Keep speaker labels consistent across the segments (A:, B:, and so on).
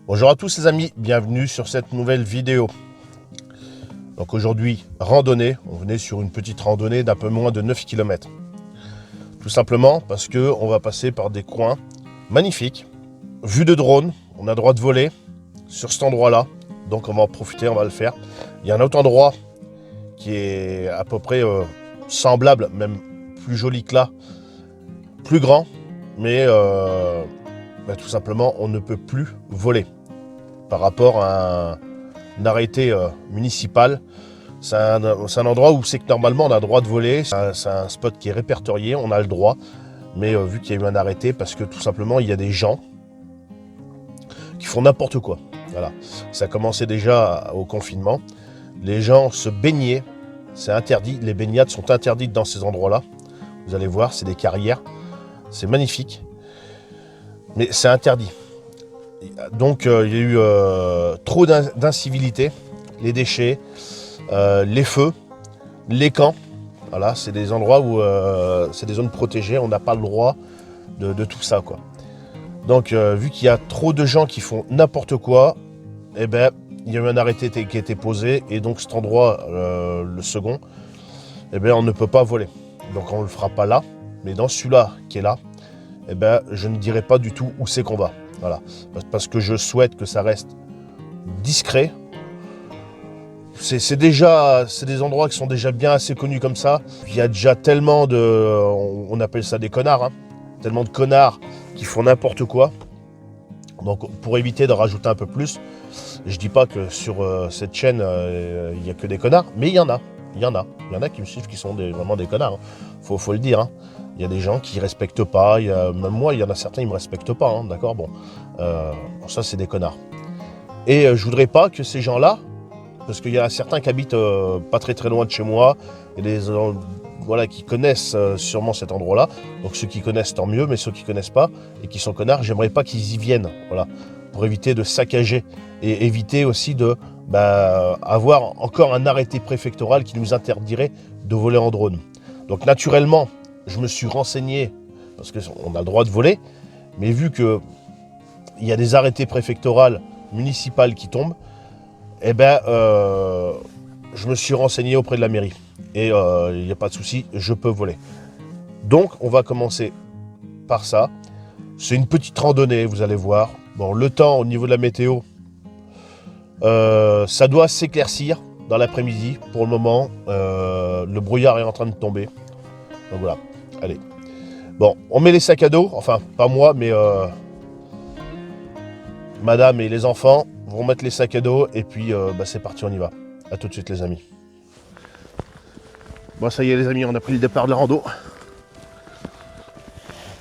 A: Bonjour à tous les amis, bienvenue sur cette nouvelle vidéo. Donc aujourd'hui, randonnée, on venait sur une petite randonnée d'un peu moins de 9 km. Tout simplement parce qu'on va passer par des coins magnifiques. Vue de drone, on a le droit de voler sur cet endroit-là, donc on va en profiter, on va le faire. Il y a un autre endroit qui est à peu près semblable, même plus joli que là, plus grand, mais tout simplement on ne peut plus voler. Par rapport à un arrêté municipal. C'est un endroit où c'est que normalement on a le droit de voler, c'est un spot qui est répertorié, on a le droit, mais vu qu'il y a eu un arrêté, parce que tout simplement il y a des gens qui font n'importe quoi. Voilà. Ça a commencé déjà au confinement, les gens se baignaient, c'est interdit, les baignades sont interdites dans ces endroits-là, vous allez voir, c'est des carrières, c'est magnifique, mais c'est interdit. Donc il y a eu trop d'incivilité, les déchets, les feux, les camps. Voilà, c'est des endroits où c'est des zones protégées, on n'a pas le droit de tout ça, quoi. Donc vu qu'il y a trop de gens qui font n'importe quoi, eh ben il y a eu un arrêté qui a été posé et donc cet endroit, le second, eh ben on ne peut pas voler. Donc on le fera pas là, mais dans celui-là qui est là, eh ben je ne dirai pas du tout où c'est qu'on va. Voilà, parce que je souhaite que ça reste discret. C'est des endroits qui sont déjà bien assez connus comme ça. Il y a déjà tellement de, on appelle ça des connards, hein, tellement de connards qui font n'importe quoi. Donc pour éviter de rajouter un peu plus, je dis pas que sur cette chaîne il n'y a que des connards, mais il y en a qui me suivent qui sont vraiment des connards. Hein. Faut le dire. Hein. Il y a des gens qui ne respectent pas, même moi, il y en a certains qui ne me respectent pas, hein, d'accord, bon, ça c'est des connards. Et je voudrais pas que ces gens-là, parce qu'il y en a certains qui habitent pas très loin de chez moi, et des voilà, qui connaissent sûrement cet endroit-là, donc ceux qui connaissent tant mieux, mais ceux qui ne connaissent pas et qui sont connards, j'aimerais pas qu'ils y viennent, voilà, pour éviter de saccager et éviter aussi de avoir encore un arrêté préfectoral qui nous interdirait de voler en drone. Donc naturellement, je me suis renseigné, parce qu'on a le droit de voler, mais vu qu'il y a des arrêtés préfectorales municipales qui tombent, eh ben, je me suis renseigné auprès de la mairie. Et il n'y a pas de souci, je peux voler. Donc, on va commencer par ça. C'est une petite randonnée, vous allez voir. Bon, le temps, au niveau de la météo, ça doit s'éclaircir dans l'après-midi. Pour le moment, le brouillard est en train de tomber. Donc voilà. Allez, bon, on met les sacs à dos, enfin pas moi, mais madame et les enfants vont mettre les sacs à dos et puis c'est parti, on y va. A tout de suite les amis. Bon ça y est les amis, on a pris le départ de la rando.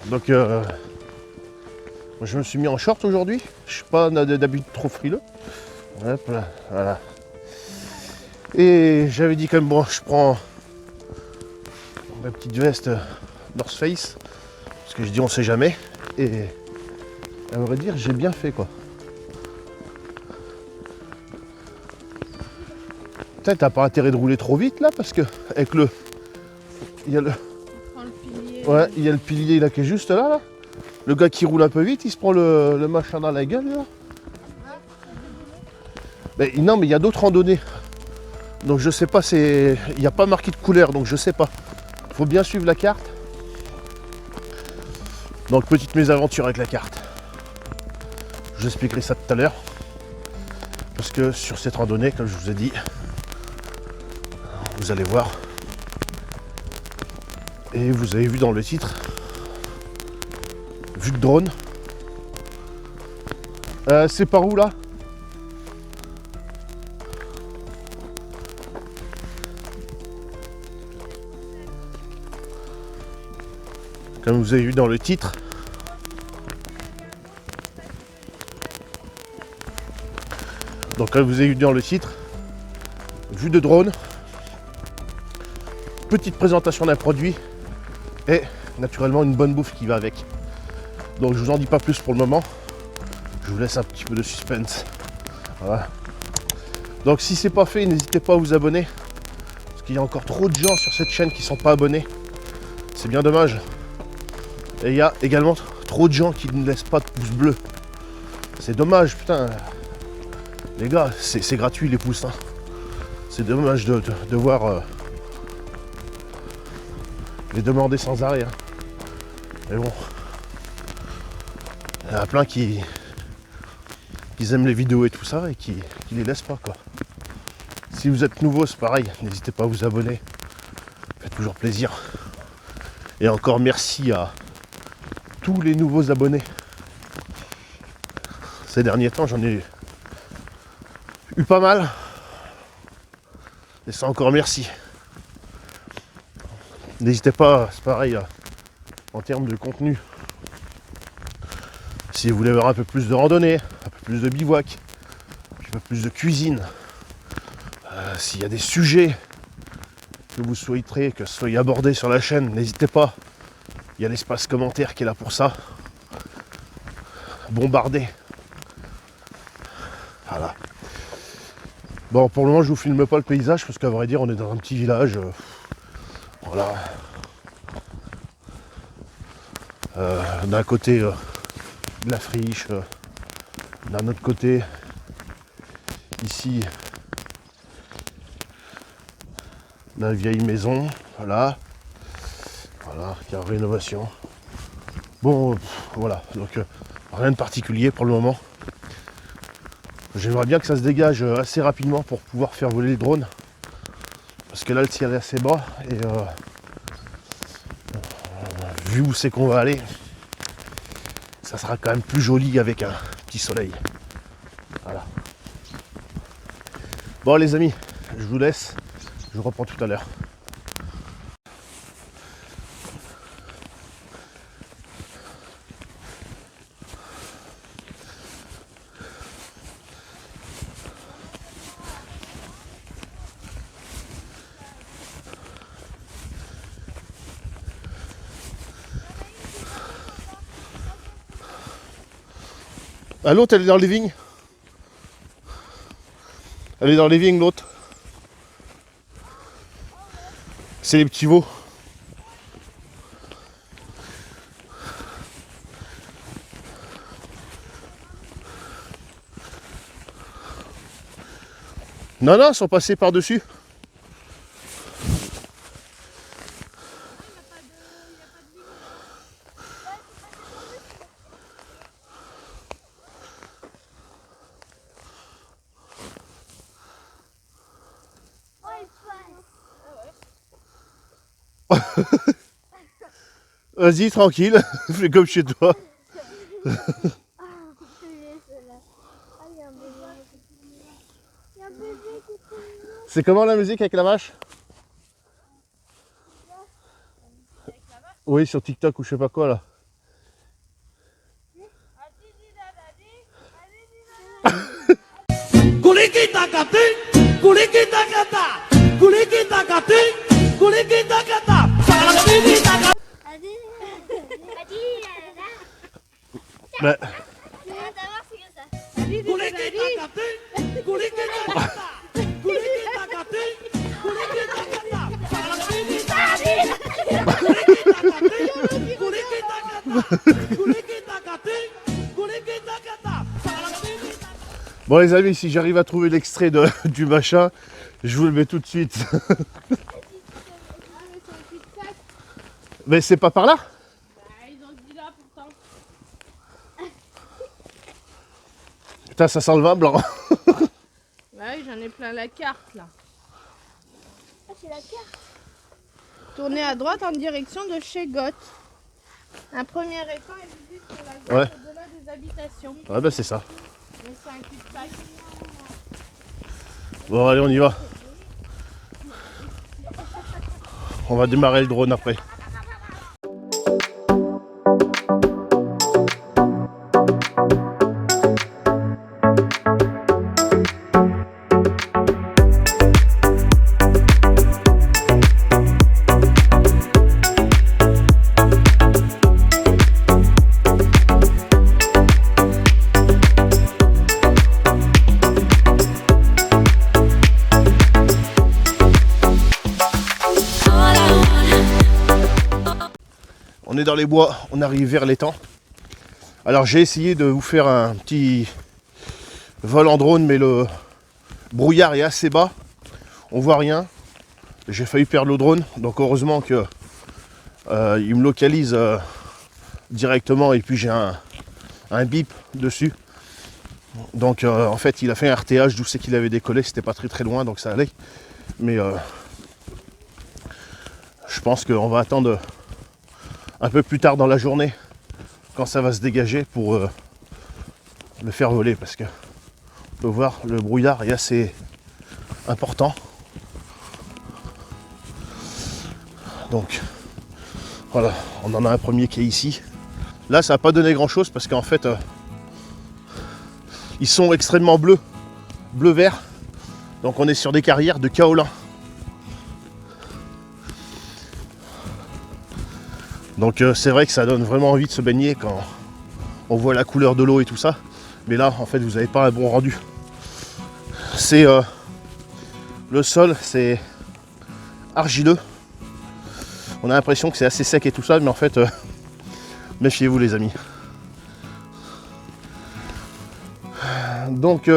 A: Donc je me suis mis en short aujourd'hui, je suis pas d'habitude trop frileux. Hop là, voilà. Et j'avais dit quand même, bon, je prends ma petite veste North Face, parce que je dis on sait jamais, et à vrai dire j'ai bien fait quoi. Peut-être t'as pas intérêt de rouler trop vite là, parce que avec le, il y a le pilier, ouais, il y a le pilier là qui est juste là. Le gars qui roule un peu vite, il se prend le machin dans la gueule là. Mais non, mais il y a d'autres randonnées, donc je sais pas, il n'y a pas marqué de couleur, donc je sais pas. Faut bien suivre la carte. Donc petite mésaventure avec la carte. Je vous expliquerai ça tout à l'heure. Parce que sur cette randonnée, comme je vous ai dit, vous allez voir. Et vous avez vu dans le titre, vue de drone. C'est par où là ? Comme vous avez vu dans le titre. Donc comme vous avez vu dans le titre, vue de drone, petite présentation d'un produit et naturellement une bonne bouffe qui va avec. Donc je vous en dis pas plus pour le moment, je vous laisse un petit peu de suspense. Voilà. Donc si c'est pas fait, n'hésitez pas à vous abonner, parce qu'il y a encore trop de gens sur cette chaîne qui sont pas abonnés. C'est bien dommage. Et il y a également trop de gens qui ne laissent pas de pouce bleu. C'est dommage, putain. Les gars, c'est gratuit les pouces. Hein. C'est dommage de devoir les demander sans arrêt. Hein. Mais bon. Il y en a plein qui aiment les vidéos et tout ça et qui les laissent pas quoi. Si vous êtes nouveau, c'est pareil, n'hésitez pas à vous abonner. Ça fait toujours plaisir. Et encore merci à tous les nouveaux abonnés. Ces derniers temps, j'en ai eu pas mal. Et ça encore merci. N'hésitez pas, c'est pareil, en termes de contenu. Si vous voulez avoir un peu plus de randonnée, un peu plus de bivouac, un peu plus de cuisine, s'il y a des sujets que vous souhaiterez que soient abordés sur la chaîne, n'hésitez pas. Il y a l'espace commentaire qui est là pour ça. Bombardez. Voilà. Bon, pour le moment, je vous filme pas le paysage parce qu'à vrai dire, on est dans un petit village. Voilà. D'un côté, de la friche. D'un autre côté, ici, la vieille maison. Voilà. Voilà, il y a une rénovation. Bon, voilà. Donc, rien de particulier pour le moment. J'aimerais bien que ça se dégage assez rapidement pour pouvoir faire voler le drone. Parce que là, le ciel est assez bas. Et vu où c'est qu'on va aller, ça sera quand même plus joli avec un petit soleil. Voilà. Bon les amis, je vous laisse. Je reprends tout à l'heure. Ah, l'autre, elle est dans les vignes. Elle est dans les vignes, l'autre. C'est les petits veaux. Non, non, ils sont passés par-dessus. Vas-y, tranquille, fais comme chez toi. C'est comment la musique avec la vache? Oui, sur TikTok ou je sais pas quoi là. Bah. Bon les amis, si j'arrive à trouver l'extrait du machin, je vous le mets tout de suite. Mais c'est pas par là?
B: Ils ont dit là pourtant.
A: Putain, ça sent le vin blanc.
B: Bah oui, j'en ai plein la carte là.
C: Ah, c'est la carte.
B: Tournez à droite en direction de chez Goth. Un premier écran est visible sur la gauche au-delà des habitations.
A: Ouais, bah c'est ça.
B: Mais c'est un cul-de-sac.
A: Bon, allez, on y va. On va démarrer le drone après. On est dans les bois, on arrive vers l'étang. Alors j'ai essayé de vous faire un petit vol en drone, mais le brouillard est assez bas, on voit rien. J'ai failli perdre le drone, donc heureusement que il me localise directement, et puis j'ai un bip dessus. Donc en fait il a fait un RTH, d'où c'est qu'il avait décollé, c'était pas très loin, donc ça allait. Mais je pense qu'on va attendre un peu plus tard dans la journée, quand ça va se dégager, pour le faire voler, parce que on peut voir le brouillard est assez important. Donc voilà, on en a un premier qui est ici. Là ça n'a pas donné grand chose, parce qu'en fait ils sont extrêmement bleus, bleu-vert. Donc on est sur des carrières de kaolin. Donc c'est vrai que ça donne vraiment envie de se baigner quand on voit la couleur de l'eau et tout ça. Mais là en fait vous n'avez pas un bon rendu. C'est le sol, c'est argileux. On a l'impression que c'est assez sec et tout ça, mais en fait méfiez-vous les amis. Donc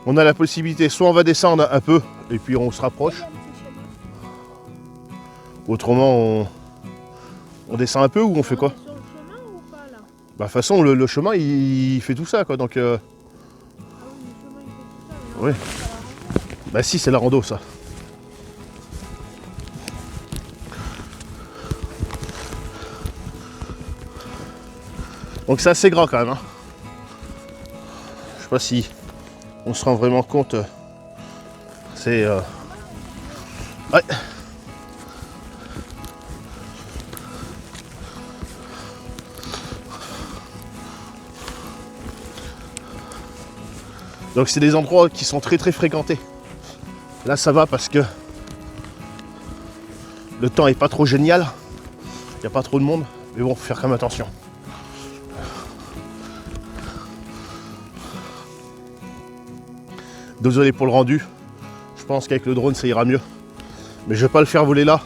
A: on a la possibilité, soit on va descendre un peu et puis on se rapproche, autrement on descend un peu, ou on fait quoi?
B: Sur le chemin ou pas là?
A: Bah de toute façon le chemin il fait tout ça quoi, donc
B: Ah oui, le chemin il fait tout ça. Mais
A: oui. Bah si, c'est la rando ça. Donc c'est assez grand quand même hein. Je sais pas si on se rend vraiment compte. C'est ouais. Donc c'est des endroits qui sont très fréquentés. Là ça va parce que le temps est pas trop génial. Il n'y a pas trop de monde. Mais bon, faut faire quand même attention. Désolé pour le rendu. Je pense qu'avec le drone ça ira mieux. Mais je vais pas le faire voler là.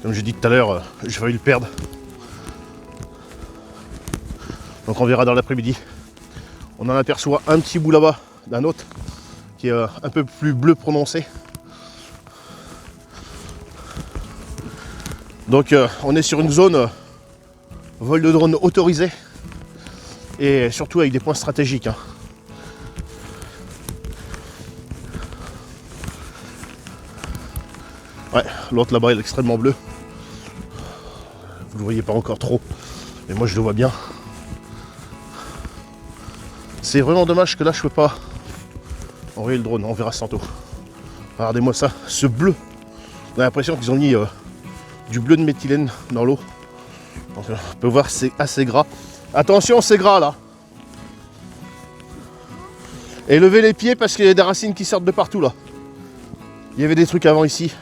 A: Comme j'ai dit tout à l'heure, j'ai failli le perdre. Donc on verra dans l'après-midi. On en aperçoit un petit bout là-bas d'un autre qui est un peu plus bleu prononcé. Donc on est sur une zone vol de drone autorisé et surtout avec des points stratégiques hein. Ouais, l'autre là-bas il est extrêmement bleu. Vous le voyez pas encore trop, mais moi je le vois bien. C'est vraiment dommage que là je peux pas envoyer le drone, on verra ça tantôt. Regardez-moi ça, ce bleu. On a l'impression qu'ils ont mis du bleu de méthylène dans l'eau. Donc on peut voir c'est assez gras. Attention, c'est gras là. Et levez les pieds parce qu'il y a des racines qui sortent de partout là. Il y avait des trucs avant ici.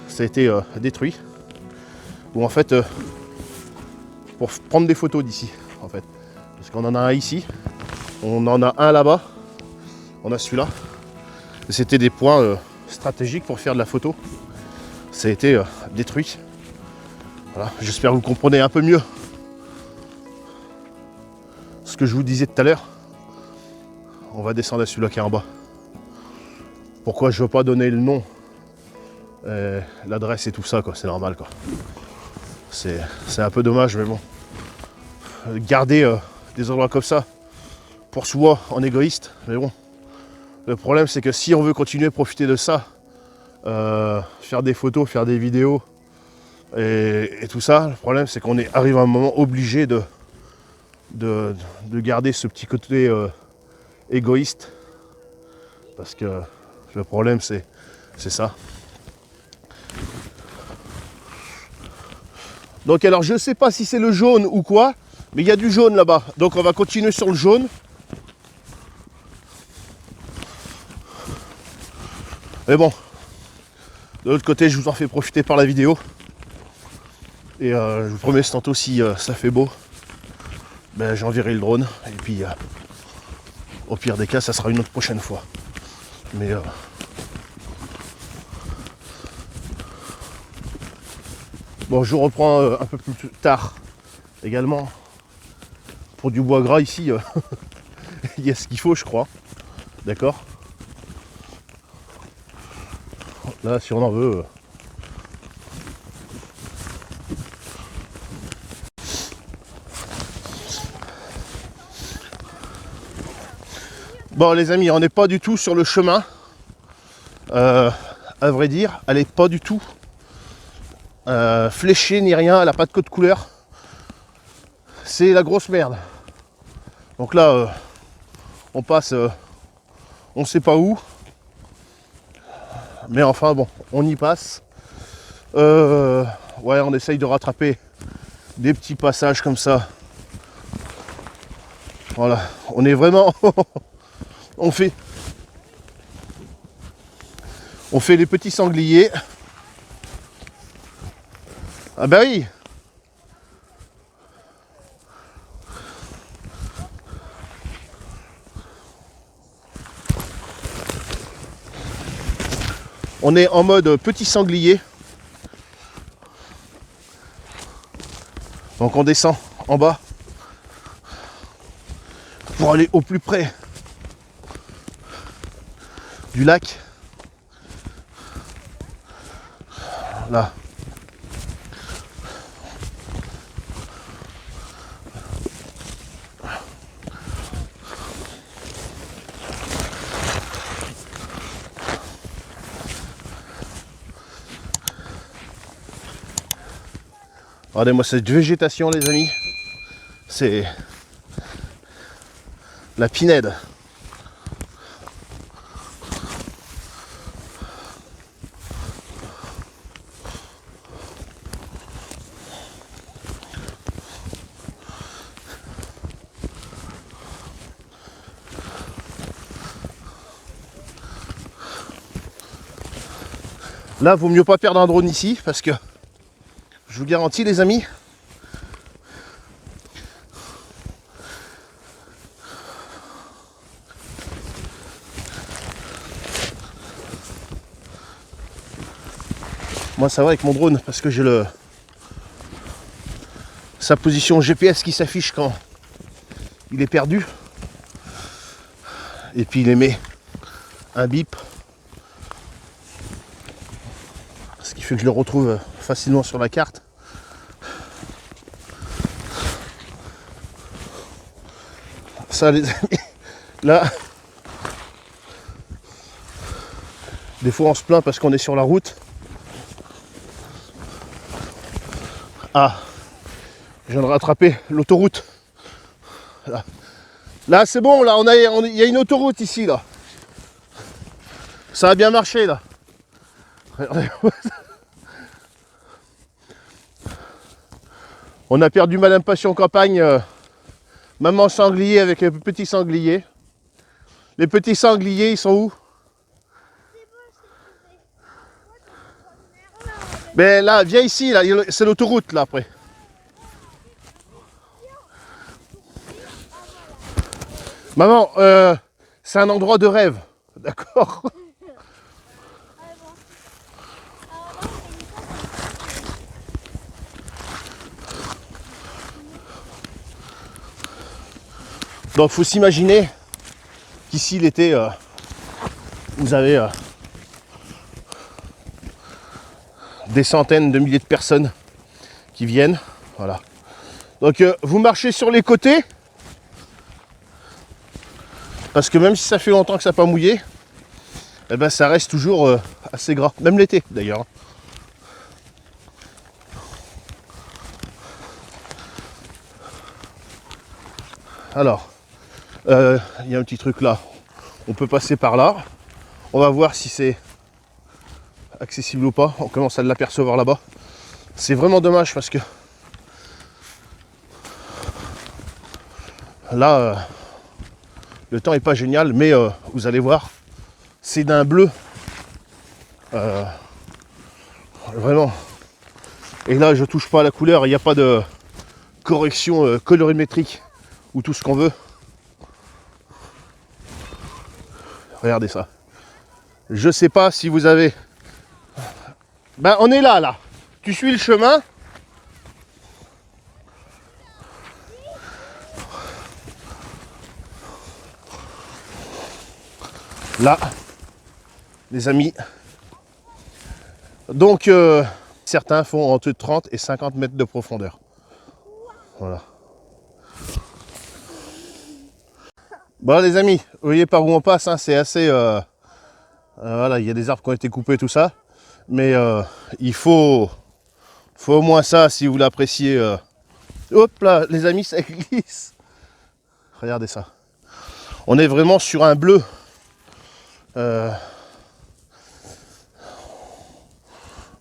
A: Ça a été détruit. Ou en fait pour prendre des photos d'ici en fait. Parce qu'on en a un ici, on en a un là-bas, on a celui-là. C'était des points stratégiques pour faire de la photo. Ça a été détruit. Voilà, j'espère que vous comprenez un peu mieux ce que je vous disais tout à l'heure. On va descendre à celui-là qui est en bas. Pourquoi je ne veux pas donner le nom, l'adresse et tout ça, quoi, c'est normal quoi. C'est un peu dommage, mais bon. Garder des endroits comme ça pour soi en égoïste, mais bon. Le problème c'est que si on veut continuer à profiter de ça, faire des photos, faire des vidéos et tout ça, le problème c'est qu'on arrive à un moment obligé de garder ce petit côté égoïste, parce que le problème c'est ça. Donc alors je sais pas si c'est le jaune ou quoi, mais il y a du jaune là-bas, donc on va continuer sur le jaune. Mais bon, de l'autre côté je vous en fais profiter par la vidéo. Et je vous promets tantôt si ça fait beau, ben, j'enverrai le drone. Et puis au pire des cas ça sera une autre prochaine fois. Mais Bon, je reprends un peu plus tard également. Pour du bois gras ici, il y a ce qu'il faut, je crois. D'accord. Là, si on en veut. Bon, les amis, on n'est pas du tout sur le chemin. À vrai dire, elle n'est pas du tout fléchée ni rien. Elle n'a pas de code couleur. C'est la grosse merde. Donc là, on passe, on sait pas où. Mais enfin, bon, on y passe. Ouais, on essaye de rattraper des petits passages comme ça. Voilà, on est vraiment... on fait les petits sangliers. Ah bah oui. On est en mode petit sanglier. Donc on descend en bas pour aller au plus près du lac. Là. Regardez-moi cette végétation, les amis. C'est la pinède. Là, vaut mieux pas perdre un drone ici parce que je vous garantis, les amis, moi ça va avec mon drone parce que j'ai sa position GPS qui s'affiche quand il est perdu. Et puis il émet un bip. Ce qui fait que je le retrouve facilement sur la carte. Ça, les amis, là, des fois on se plaint parce qu'on est sur la route. Ah, je viens de rattraper l'autoroute. Là c'est bon, là il y a une autoroute ici, là. Ça a bien marché, là. On a perdu Madame Passion Campagne, Maman Sanglier avec les petits sangliers. Les petits sangliers, ils sont où? Ben là, viens ici, là, c'est l'autoroute, là, après. Maman, c'est un endroit de rêve, d'accord? Donc faut s'imaginer qu'ici l'été, vous avez des centaines de milliers de personnes qui viennent. Voilà. Donc vous marchez sur les côtés. Parce que même si ça fait longtemps que ça n'a pas mouillé, eh ben ça reste toujours assez gras. Même l'été d'ailleurs. Alors, il y a un petit truc là. On peut passer par là. On va voir si c'est accessible ou pas. On commence à l'apercevoir là-bas. C'est vraiment dommage parce que là, le temps est pas génial, mais vous allez voir, c'est d'un bleu. Vraiment. Et là, je touche pas à la couleur. Il n'y a pas de correction colorimétrique ou tout ce qu'on veut. Regardez ça. Je sais pas si vous avez... Ben on est là, là. Tu suis le chemin. Là, les amis. Donc, certains font entre 30 et 50 mètres de profondeur. Voilà. Bon les amis, vous voyez par où on passe, hein, c'est assez... voilà, il y a des arbres qui ont été coupés, tout ça. Mais il faut au moins ça si vous l'appréciez. Hop là, les amis, ça glisse. Regardez ça. On est vraiment sur un bleu.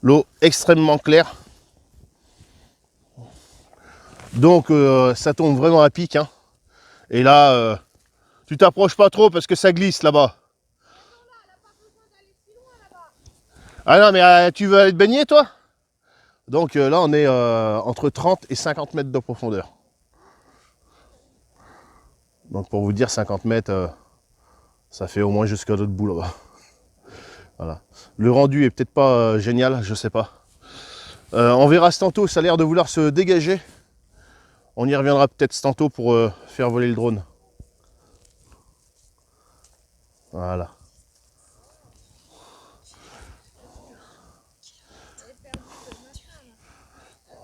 A: L'eau extrêmement claire. Donc ça tombe vraiment à pic. Hein. Et là, tu t'approches pas trop parce que ça glisse là-bas. Ah non, mais tu veux aller te baigner toi? Donc là, on est entre 30 et 50 mètres de profondeur. Donc pour vous dire, 50 mètres, ça fait au moins jusqu'à l'autre bout là-bas. Voilà. Le rendu est peut-être pas génial, je sais pas. On verra ce tantôt, ça a l'air de vouloir se dégager. On y reviendra peut-être tantôt pour faire voler le drone. Voilà.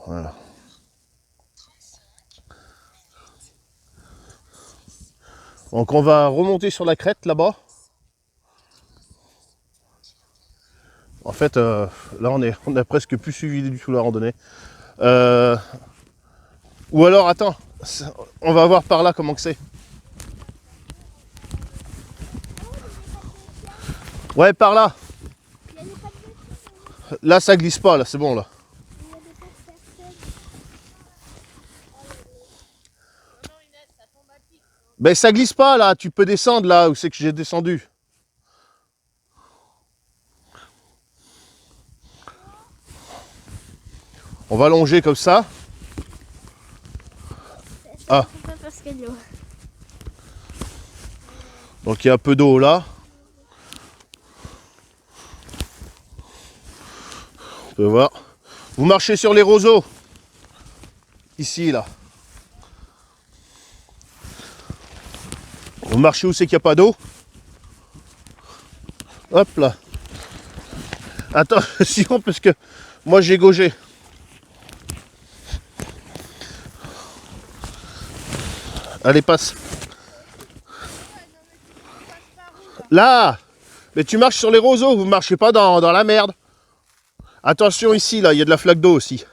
A: Voilà. Donc on va remonter sur la crête là-bas. En fait, là on a presque plus suivi du tout la randonnée. Ou alors, attends, on va voir par là comment que c'est. Ouais, par là. Là, ça glisse pas, là, c'est bon, là. Ben, ça glisse pas, là. Tu peux descendre, là, où c'est que j'ai descendu. On va longer comme ça. Ah. Donc, il y a un peu d'eau, là. On peut voir. Vous marchez sur les roseaux. Ici, là. Vous marchez où c'est qu'il n'y a pas d'eau. Hop là. Attention parce que moi j'ai gaugé. Allez, passe. Là. Mais tu marches sur les roseaux, vous ne marchez pas dans la merde. Attention ici, là, il y a de la flaque d'eau aussi.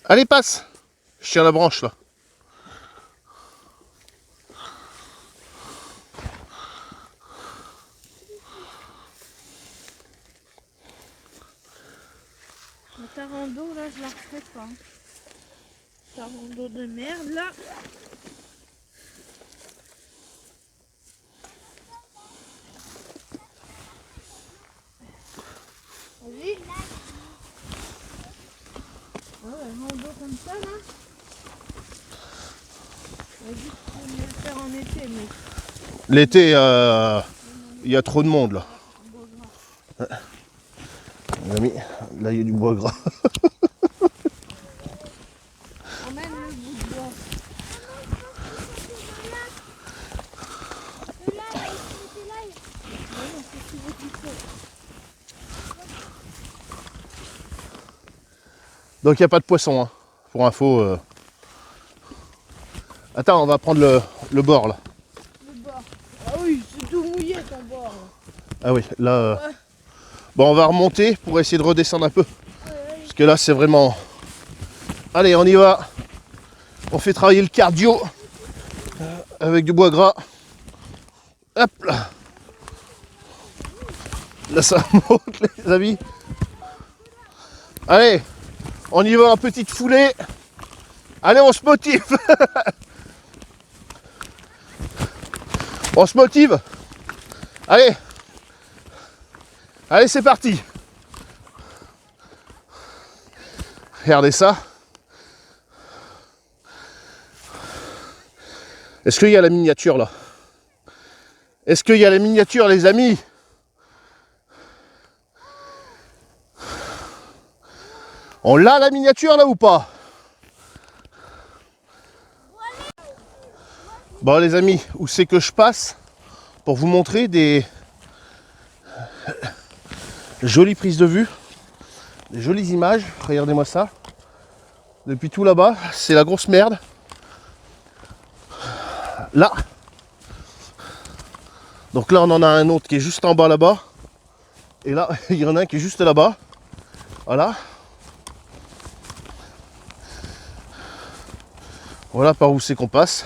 A: Allez, passe. Je tiens la branche, là.
B: Ta rando, là, je la referai pas. Ta rando de merde, là. Vas-y. Ouais, rando comme ça, là. Vas-y, tu peux mieux le faire en été, mais...
A: L'été, il y a trop de monde, là. Ouais. Les amis, là, il y a du bois gras.
B: Emmène le bout de bois.
A: Donc il n'y a pas de poisson, hein. Pour info. Attends, on va prendre le bord là.
B: Le bord. Ah oui, c'est tout mouillé ton bord.
A: Ah oui, là.
B: Ouais.
A: Bon, on va remonter pour essayer de redescendre un peu. Parce que là, c'est vraiment... Allez, on y va. On fait travailler le cardio. Avec du bois gras. Hop là. Là, ça monte, les amis. Allez, on y va en petite foulée. Allez, on se motive. On se motive. Allez. Allez, c'est parti. Regardez ça. Est-ce qu'il y a la miniature là? Est-ce qu'il y a la miniature, les amis? On l'a la miniature là ou pas? Bon les amis, où c'est que je passe pour vous montrer des jolies prises de vue, des jolies images. Regardez-moi ça. Depuis tout là-bas, c'est la grosse merde. Là. Donc là on en a un autre qui est juste en bas là-bas. Et là, il y en a un qui est juste là-bas. Voilà. Voilà par où c'est qu'on passe.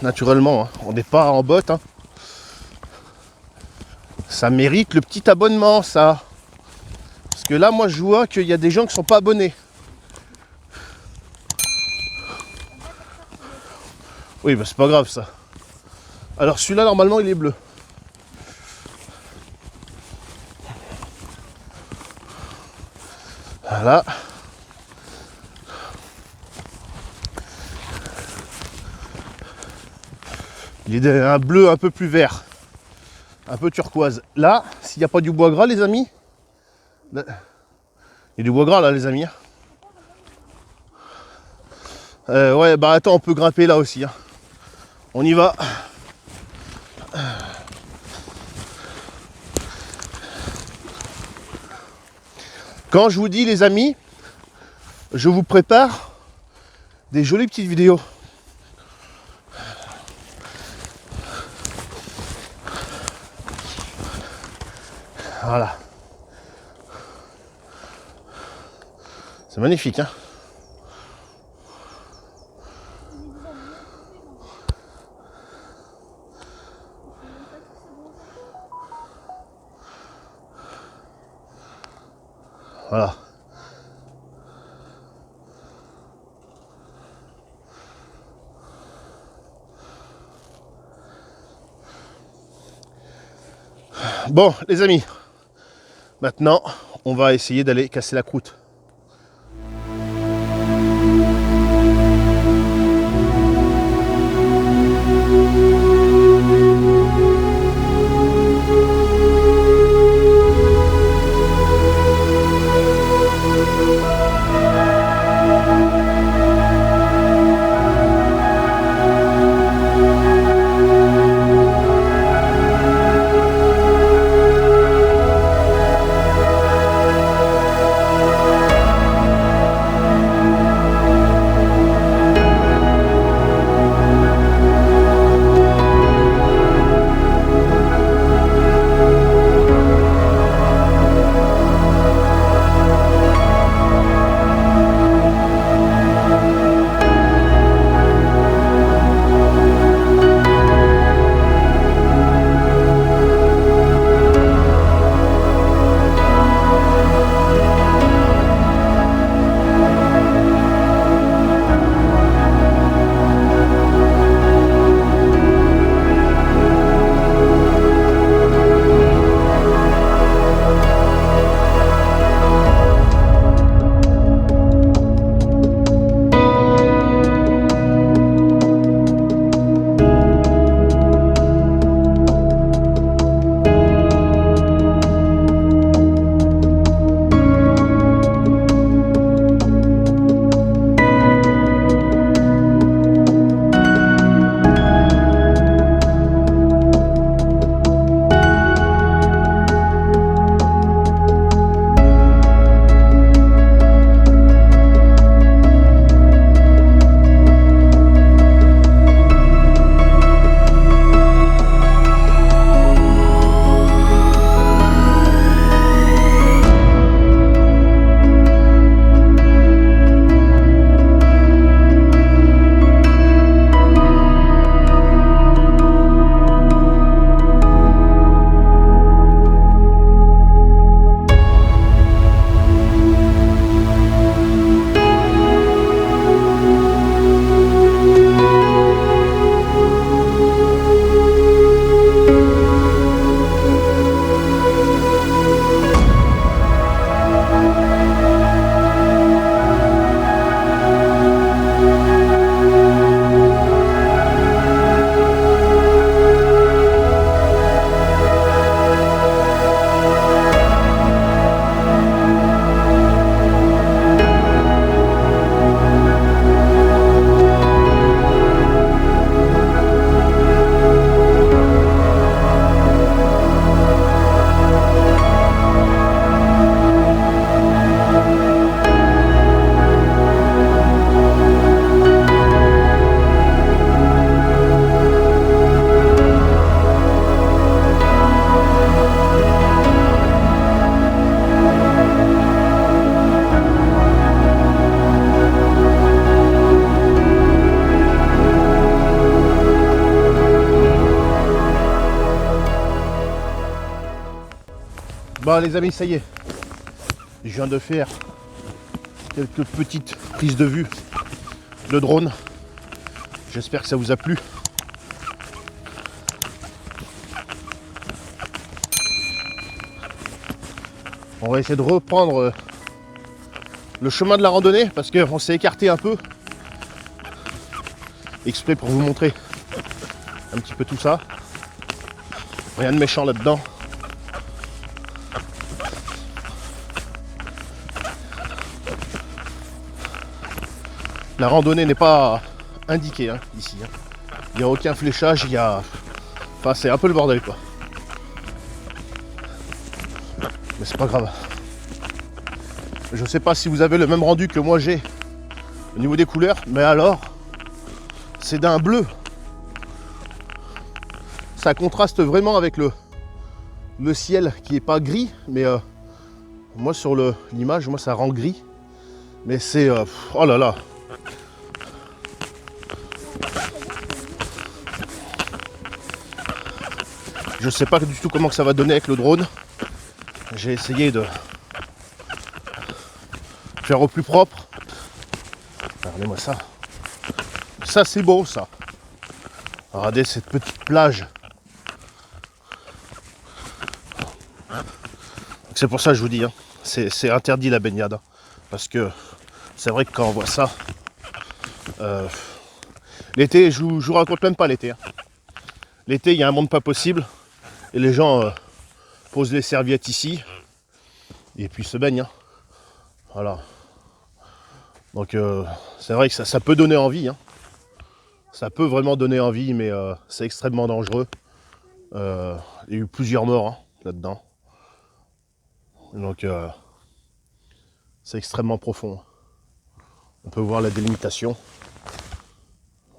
A: Naturellement, hein, on n'est pas en botte. Hein. Ça mérite le petit abonnement, ça. Parce que là, moi, je vois qu'il y a des gens qui ne sont pas abonnés. Oui, bah c'est pas grave, ça. Alors, celui-là, normalement, il est bleu. Voilà. Il est un bleu un peu plus vert. Un peu turquoise. Là, s'il n'y a pas du bois gras, les amis. Là, il y a du bois gras, là, les amis. Ouais, bah attends, on peut grimper là aussi. Hein. On y va. Quand je vous dis, les amis, je vous prépare des jolies petites vidéos. Voilà. C'est magnifique, hein. Voilà. Bon, les amis, maintenant, on va essayer d'aller casser la croûte. Bon les amis, ça y est. Je viens de faire quelques petites prises de vue de drone. J'espère que ça vous a plu. On va essayer de reprendre le chemin de la randonnée parce qu'on s'est écarté un peu. Exprès pour vous montrer un petit peu tout ça. Rien de méchant là-dedans. La randonnée n'est pas indiquée hein, ici. Hein. Il n'y a aucun fléchage, il y a... Enfin, c'est un peu le bordel quoi. Mais c'est pas grave. Je sais pas si vous avez le même rendu que moi j'ai au niveau des couleurs, mais alors, c'est d'un bleu. Ça contraste vraiment avec le ciel qui est pas gris, mais moi sur l'image, moi ça rend gris. Mais c'est... oh là là. Je sais pas du tout comment que ça va donner avec le drone. J'ai essayé de faire au plus propre. Regardez-moi ça. Ça c'est beau ça. Regardez cette petite plage. C'est pour ça que je vous dis, hein, c'est interdit la baignade. Hein, parce que c'est vrai que quand on voit ça, l'été, je vous raconte même pas l'été. Hein. L'été, il y a un monde pas possible. Et les gens posent les serviettes ici. Et puis se baignent. Hein. Voilà. Donc c'est vrai que ça peut donner envie. Hein. Ça peut vraiment donner envie, mais c'est extrêmement dangereux. Il y a eu plusieurs morts hein, là-dedans. Donc c'est extrêmement profond. On peut voir la délimitation.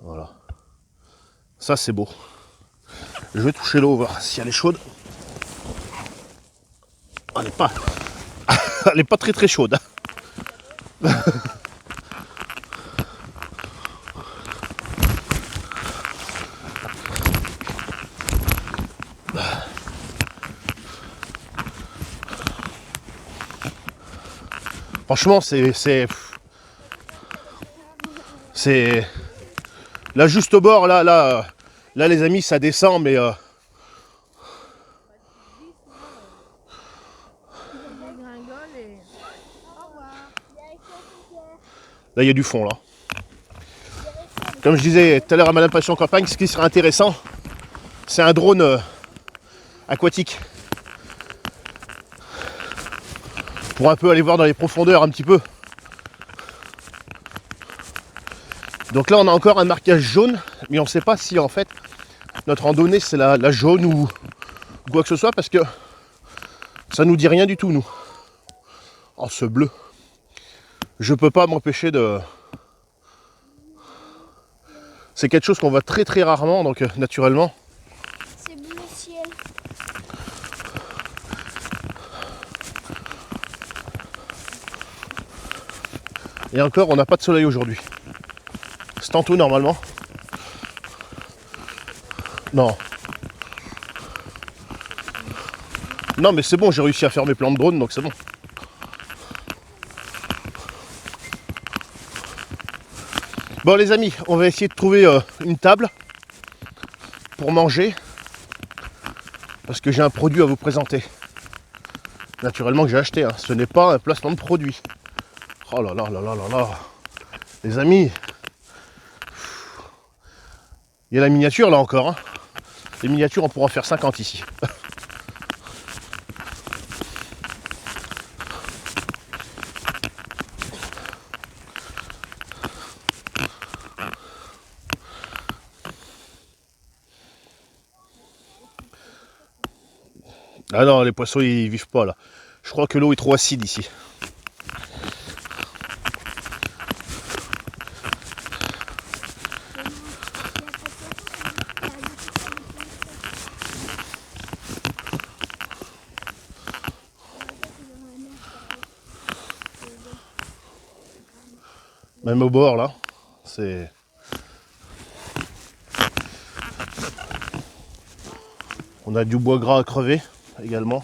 A: Voilà. Ça c'est beau. Je vais toucher l'eau, voir si elle est chaude. Elle n'est pas... elle est pas très très chaude. Franchement, c'est là juste au bord, là les amis, ça descend, mais là il y a du fond là. Comme je disais tout à l'heure à Madame Passion Campagne, ce qui serait intéressant, c'est un drone aquatique. Pour un peu aller voir dans les profondeurs un petit peu. Donc là on a encore un marquage jaune, mais on ne sait pas si en fait notre randonnée c'est la jaune ou quoi que ce soit, parce que ça nous dit rien du tout nous. Oh ce bleu. Je peux pas m'empêcher de... C'est quelque chose qu'on voit très très rarement, donc naturellement.
C: C'est bleu ciel.
A: Et encore, on n'a pas de soleil aujourd'hui. C'est tantôt normalement. Non. Non mais c'est bon, j'ai réussi à faire mes plans de drone, donc c'est bon. Bon les amis, on va essayer de trouver une table pour manger. Parce que j'ai un produit à vous présenter. Naturellement que j'ai acheté, hein. Ce n'est pas un placement de produit. Oh là là là là là là. Les amis. Il y a la miniature là encore. Hein. Les miniatures, on pourra en faire 50 ici. Ah non, les poissons ils vivent pas là. Je crois que l'eau est trop acide ici. Même au bord là, c'est... On a du bois gras à crever également.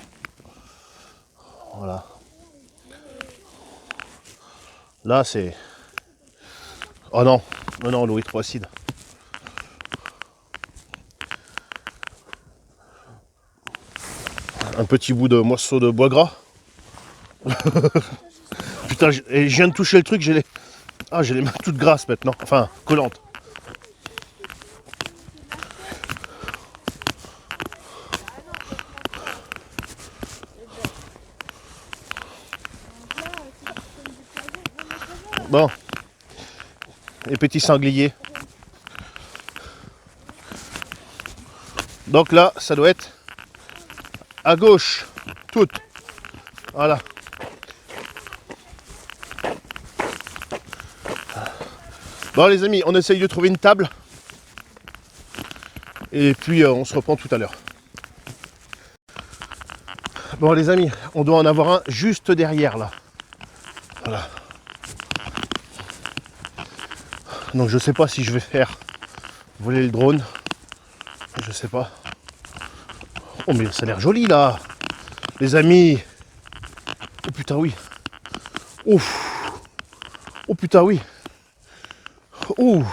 A: Voilà. Là, c'est... Oh non, non, non, l'eau est trop acide. Un petit bout de morceau de bois gras. Putain, je viens de toucher le truc, j'ai les... Ah, j'ai les mains toutes grasses maintenant. Enfin, collantes. Bon. Les petits sangliers. Donc là, ça doit être à gauche, toute. Voilà. Bon les amis, on essaye de trouver une table. Et puis on se reprend tout à l'heure. Bon les amis, on doit en avoir un juste derrière là. Voilà. Donc je sais pas si je vais faire voler le drone. Je sais pas. Oh mais ça a l'air joli là. Les amis. Oh putain oui. Ouf. Oh putain oui. Ouh.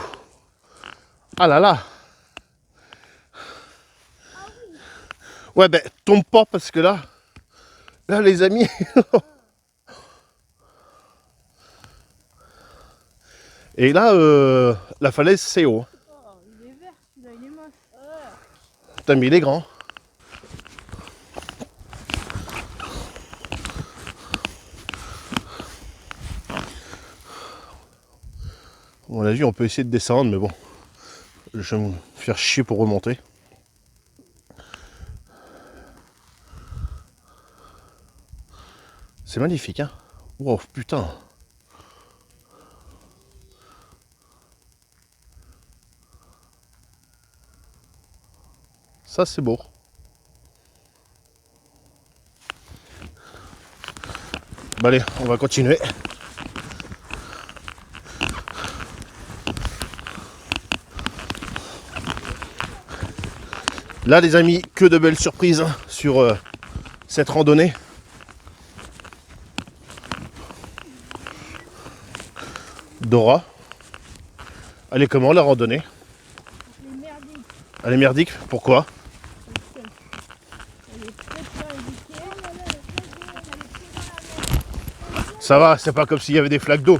A: Ah là là. Ouais ben tombe pas parce que là les amis. Et là la falaise c'est haut.
B: Oh, il est vert celui-là, il est moche.
A: Putain mais il est grand. Bon, on a vu, on peut essayer de descendre mais bon. Je vais me faire chier pour remonter. C'est magnifique, hein. Wow, putain. Ça, c'est beau. Bah allez, on va continuer. Là, les amis, que de belles surprises sur cette randonnée. Dora. Elle est comment la randonnée?
B: Elle est merdique.
A: Elle est merdique, pourquoi?
B: Elle est très indiquée.
A: Ça va, c'est pas comme s'il y avait des flaques d'eau.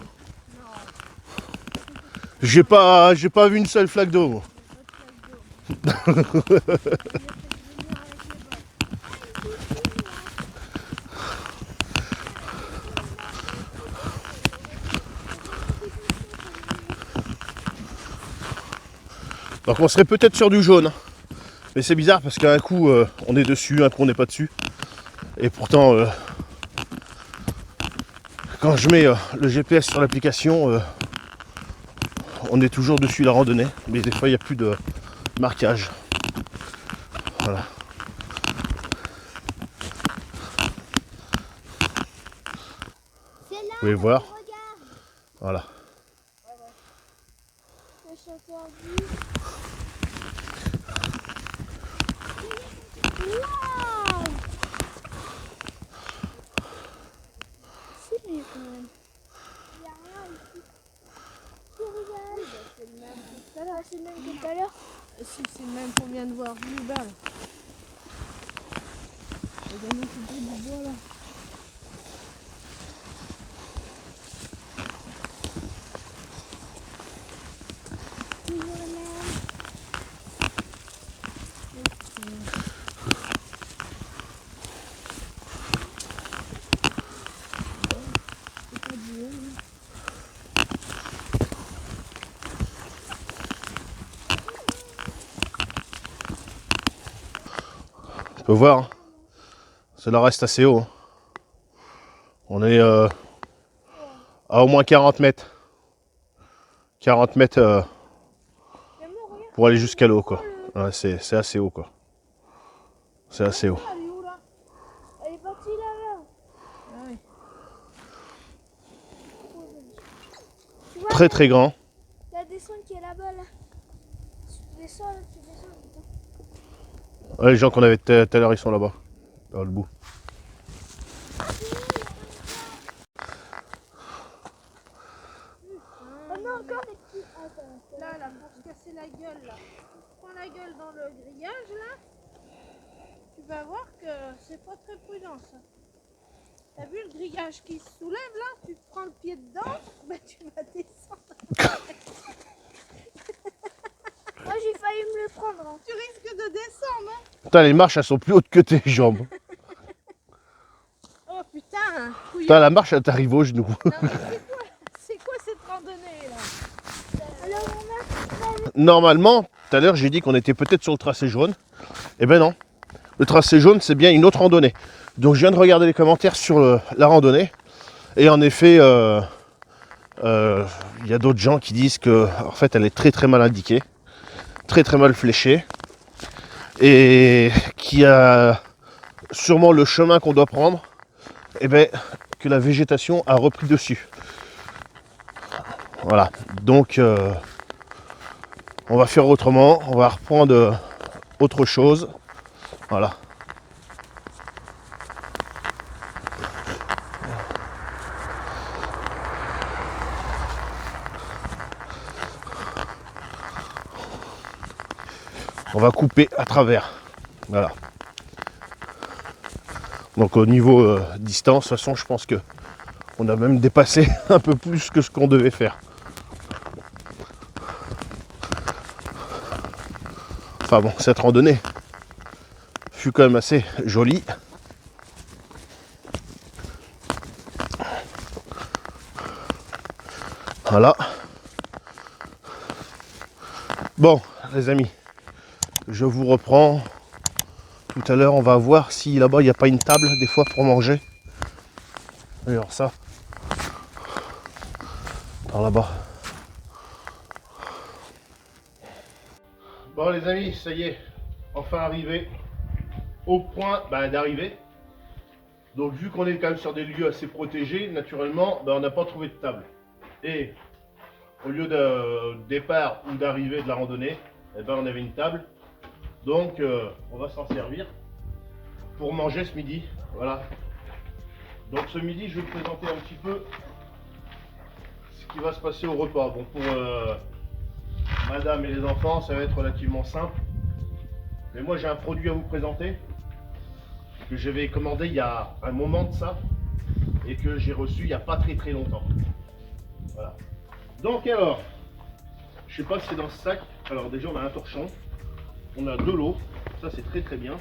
A: J'ai pas vu une seule flaque d'eau. Moi. Donc on serait peut-être sur du jaune. Mais c'est bizarre parce qu'un coup on est dessus, un coup on n'est pas dessus. Et pourtant quand je mets le GPS sur l'application, on est toujours dessus la randonnée. Mais des fois il n'y a plus de marquage. Voilà.
C: C'est là,
A: Vous pouvez voir.
C: regarde.
A: Voilà.
C: Le chanteur dit. Waouh! C'est mieux quand même. Il n'y a rien ici. Tu regardes. C'est le même que tout à l'heure. C'est le même que tout à l'heure.
B: Si c'est le même qu'on vient de voir plus bas là. Regarde-nous tout le du bois là.
C: Toujours le même.
B: C'est pas du haut, là.
A: On peut voir. Hein. Cela reste assez haut. Hein. On est à au moins 40 mètres. 40 mètres pour aller jusqu'à l'eau quoi. Ouais, c'est assez haut quoi. C'est assez haut.
B: Elle est où là?
C: Elle est partie là-bas.
B: Ah oui.
C: Tu vois,
A: Très très grand.
C: la descente qui est là-bas là. Tu descends là, tu descends.
A: Ouais, les gens qu'on avait tout à l'heure ils sont là-bas. Dans le bout.
C: Putain.
B: passer la gueule là. Prends la gueule dans le grillage là. Tu vas voir que c'est pas très prudent ça. T'as vu le grillage qui se soulève là? Tu te prends le pied dedans, bah tu vas descendre.
C: Moi j'ai failli me le prendre. Hein.
B: Tu risques de descendre. Hein.
A: Putain, les marches, elles sont plus hautes que tes jambes.
B: Oh putain,
A: Putain, la marche, elle t'arrive aux genoux.
B: Non, mais c'est quoi cette randonnée là?
C: Alors on a...
A: Normalement, tout à l'heure, j'ai dit qu'on était peut-être sur le tracé jaune. Eh ben non. Le tracé jaune, c'est bien une autre randonnée. Donc, je viens de regarder les commentaires sur la randonnée. Et en effet, il y a d'autres gens qui disent que, en fait, elle est très très mal indiquée. Très très mal fléchée. Et qui a sûrement le chemin qu'on doit prendre. Eh ben, que la végétation a repris dessus. Voilà. Donc, on va faire autrement. On va reprendre autre chose. Voilà. On va couper à travers. Voilà. Donc au niveau distance, de toute façon, je pense que on a même dépassé un peu plus que ce qu'on devait faire. Enfin bon, cette randonnée fut quand même assez jolie. Voilà. Bon, les amis, je vous reprends. Tout à l'heure, on va voir si là-bas, il n'y a pas une table, des fois, pour manger. Alors ça, par là-bas. Bon, les amis, ça y est, enfin arrivé au point d'arriver. Donc, vu qu'on est quand même sur des lieux assez protégés, naturellement, on n'a pas trouvé de table. Et au lieu de départ ou d'arrivée de la randonnée, on avait une table. Donc, on va s'en servir pour manger ce midi. Voilà. Donc, ce midi, je vais vous présenter un petit peu ce qui va se passer au repas. Bon, pour madame et les enfants, ça va être relativement simple. Mais moi, j'ai un produit à vous présenter que j'avais commandé il y a un moment de ça et que j'ai reçu il n'y a pas très très longtemps. Voilà. Donc, alors, je sais pas si c'est dans ce sac. Alors, déjà, on a un torchon. On a de l'eau, ça c'est très très bien.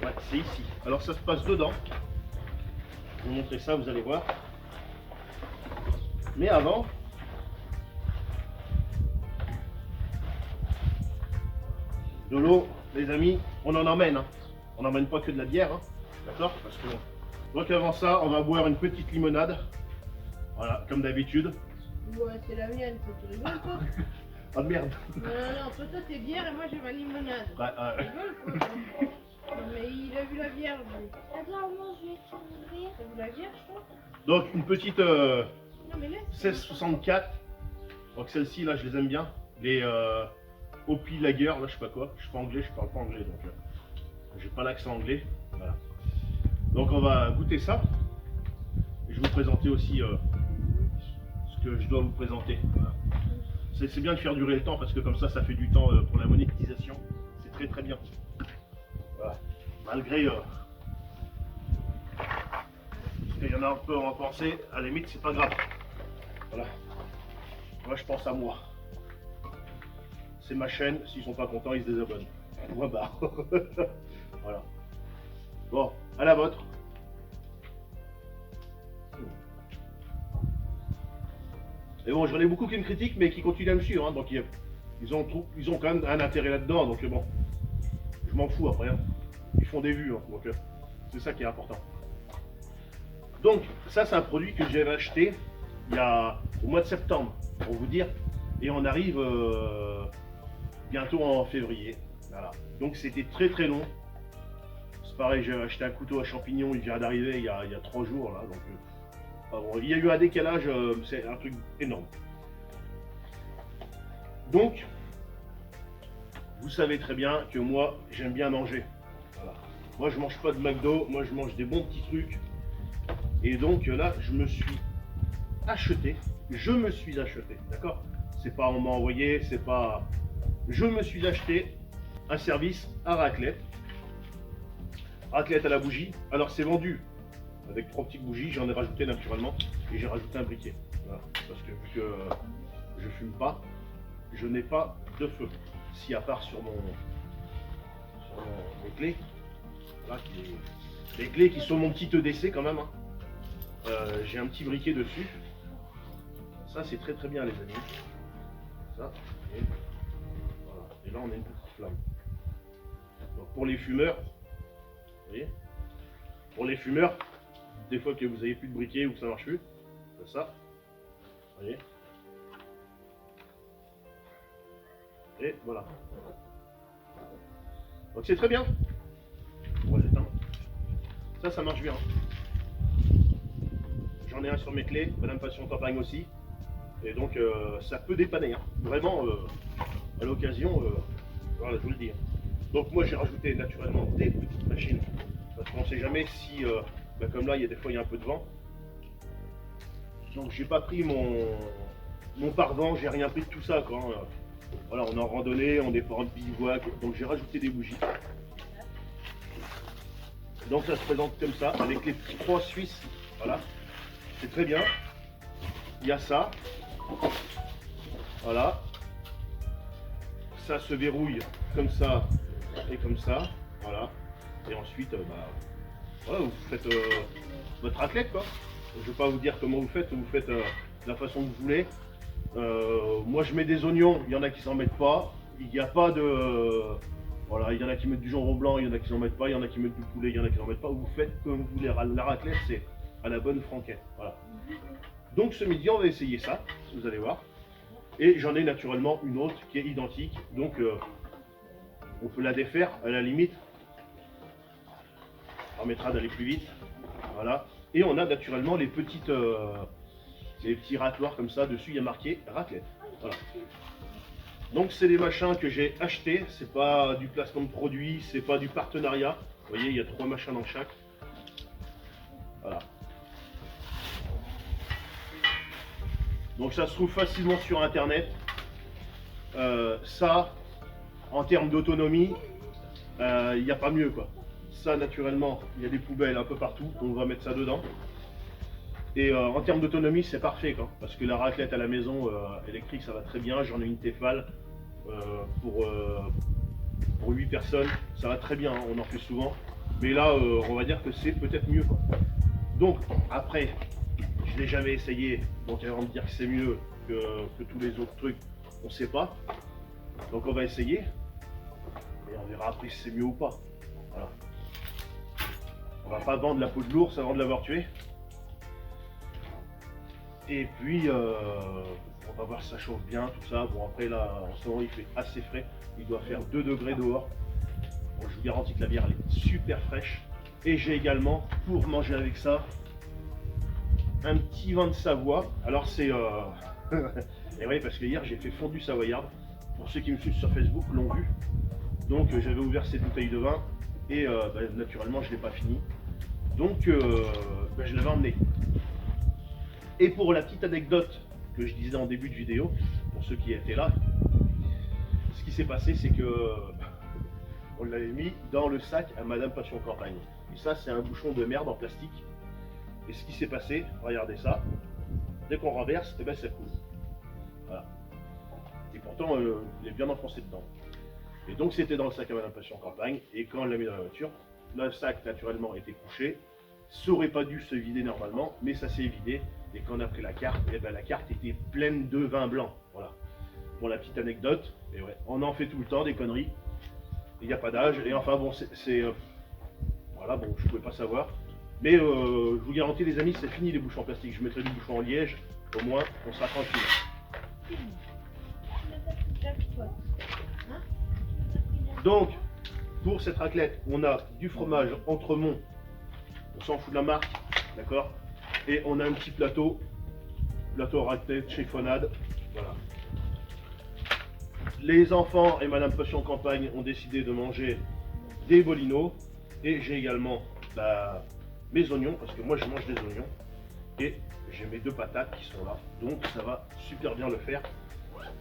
A: Ouais, c'est ici. Alors ça se passe dedans. Je vais vous montrer ça, vous allez voir. Mais avant, de l'eau, les amis, on en emmène. Hein. On n'emmène pas que de la bière, hein. D'accord? Parce que donc avant ça, on va boire une petite limonade. Voilà, comme d'habitude.
B: Ouais, c'est la mienne, tu rigoles toi?
A: Ah merde.
B: Non, toi t'es bière et moi j'ai ma limonade.
A: Ouais,
B: Tu rigoles quoi? Non, mais il a vu la bière, lui.
C: Attends, moi je vais t'ouvrir.
B: T'as vu la bière, je crois?
A: Donc une petite
B: Non, mais laisse.
A: 1664. Donc celle-ci là, je les aime bien. Les Hopi Lager, là je sais pas quoi. Je suis pas anglais, je parle pas anglais, donc j'ai pas l'accent anglais. Voilà. Donc on va goûter ça. Et je vais vous présenter aussi ce que je dois vous présenter. Voilà. C'est bien de faire durer le temps parce que comme ça fait du temps pour la monétisation. C'est très très bien. Voilà. Malgré parce qu'il y en a un peu à en penser, à la limite c'est pas grave. Voilà. Moi je pense à moi. C'est ma chaîne, s'ils sont pas contents, ils se désabonnent. Moi bah. Voilà. Bon, à la vôtre. Et bon, j'en ai beaucoup qui me critiquent, mais qui continuent à me suivre. Hein, donc ils ont quand même un intérêt là-dedans. Donc bon, je m'en fous après. Hein. Ils font des vues. Hein, donc c'est ça qui est important. Donc ça, c'est un produit que j'avais acheté il y a au mois de septembre, pour vous dire. Et on arrive bientôt en février. Voilà. Donc c'était très très long. C'est pareil, j'ai acheté un couteau à champignons. Il vient d'arriver il y a 3 jours. Là, donc, bon, il y a eu un décalage, c'est un truc énorme. Donc, vous savez très bien que moi, j'aime bien manger. Voilà. Moi, je mange pas de McDo, moi, je mange des bons petits trucs. Et donc là, je me suis acheté, d'accord? C'est pas on m'a envoyé, c'est pas je me suis acheté un service à raclette. Raclette à la bougie. Alors c'est vendu avec 3 petites bougies, j'en ai rajouté naturellement et j'ai rajouté un briquet. Voilà. Parce que vu que je fume pas, je n'ai pas de feu. Si à part sur mes clés, voilà, les clés qui sont mon petit EDC quand même. Hein. J'ai un petit briquet dessus. Ça c'est très très bien les amis. Ça, et, voilà. Et là on a une petite flamme. Donc, pour les fumeurs, vous voyez, pour les fumeurs, des fois que vous avez plus de briquet ou que ça marche plus, c'est ça, vous voyez. Et voilà. Donc c'est très bien. On va l'éteindre. Ça marche bien. J'en ai un sur mes clés, Madame Passion Campagne aussi. Et donc ça peut dépanner. Hein. Vraiment, à l'occasion, voilà, je vous le dis. Hein. Donc moi j'ai rajouté naturellement des petites machines. Parce qu'on ne sait jamais si, comme là, des fois il y a un peu de vent. Donc j'ai pas pris mon pare-vent, j'ai rien pris de tout ça. Quoi, hein. Voilà, on est en randonnée, on est pas en bivouac, donc j'ai rajouté des bougies. Donc ça se présente comme ça, avec les petits croix suisses. Voilà, c'est très bien. Il y a ça. Voilà. Ça se verrouille comme ça et comme ça. Voilà. Et ensuite, voilà, vous faites votre raclette, quoi. Je ne vais pas vous dire comment vous faites de la façon que vous voulez. Moi je mets des oignons, il y en a qui s'en mettent pas. Il n'y a pas de... voilà, il y en a qui mettent du jambon blanc, il y en a qui s'en mettent pas, il y en a qui mettent du poulet, il y en a qui s'en mettent pas. Vous faites comme vous voulez. La raclette c'est à la bonne franquette. Voilà. Donc ce midi on va essayer ça, vous allez voir. Et j'en ai naturellement une autre qui est identique. Donc on peut la défaire à la limite. Ça permettra d'aller plus vite. Voilà. Et on a naturellement les petits racloirs comme ça. Dessus il y a marqué raclette. Voilà. Donc c'est des machins que j'ai achetés. C'est pas du placement de produit, c'est pas du partenariat. Vous voyez, il y a 3 machins dans chaque. Voilà. Donc ça se trouve facilement sur internet. Ça, en termes d'autonomie, il n'y a pas mieux quoi. Ça naturellement, il y a des poubelles un peu partout, on va mettre ça dedans. Et en termes d'autonomie, c'est parfait quoi, parce que la raclette à la maison électrique, ça va très bien. J'en ai une Tefal pour 8 personnes, ça va très bien, hein, on en fait souvent. Mais là, on va dire que c'est peut-être mieux quoi. Donc après, je l'ai jamais essayé, donc avant de dire que c'est mieux que tous les autres trucs, on sait pas. Donc on va essayer et on verra après si c'est mieux ou pas. Voilà. On va pas vendre la peau de l'ours avant de l'avoir tué. Et puis on va voir si ça chauffe bien, tout ça. Bon après là, en ce moment il fait assez frais, il doit faire 2 degrés dehors. Bon, je vous garantis que la bière elle est super fraîche. Et j'ai également, pour manger avec ça, un petit vin de Savoie. Alors c'est... et oui, parce que hier j'ai fait fondue savoyarde. Pour ceux qui me suivent sur Facebook l'ont vu. Donc j'avais ouvert cette bouteille de vin et naturellement je ne l'ai pas fini. Donc je l'avais emmené. Et pour la petite anecdote que je disais en début de vidéo, pour ceux qui étaient là, ce qui s'est passé c'est que on l'avait mis dans le sac à Madame Passion Campagne. Et ça c'est un bouchon de merde en plastique. Et ce qui s'est passé, regardez ça, dès qu'on renverse, ça coule. Voilà. Et pourtant, il est bien enfoncé dedans. Et donc c'était dans le sac à Madame Passion Campagne, et quand on l'a mis dans la voiture, le sac naturellement était couché, ça aurait pas dû se vider normalement, mais ça s'est vidé, et quand on a pris la carte, la carte était pleine de vin blanc. Voilà. Pour la petite anecdote, et ouais, on en fait tout le temps des conneries, il n'y a pas d'âge, et enfin bon, voilà, bon, je pouvais pas savoir. Mais je vous garantis les amis, c'est fini les bouchons en plastique. Je mettrai du bouchon en liège, au moins on sera tranquille. Donc, pour cette raclette, on a du fromage Entremont, on s'en fout de la marque, d'accord. Et on a un petit plateau raclette chez Fonade, voilà. Les enfants et Madame Passion Campagne ont décidé de manger des bolinos. Et j'ai également mes oignons, parce que moi je mange des oignons. Et j'ai mes 2 patates qui sont là, donc ça va super bien le faire.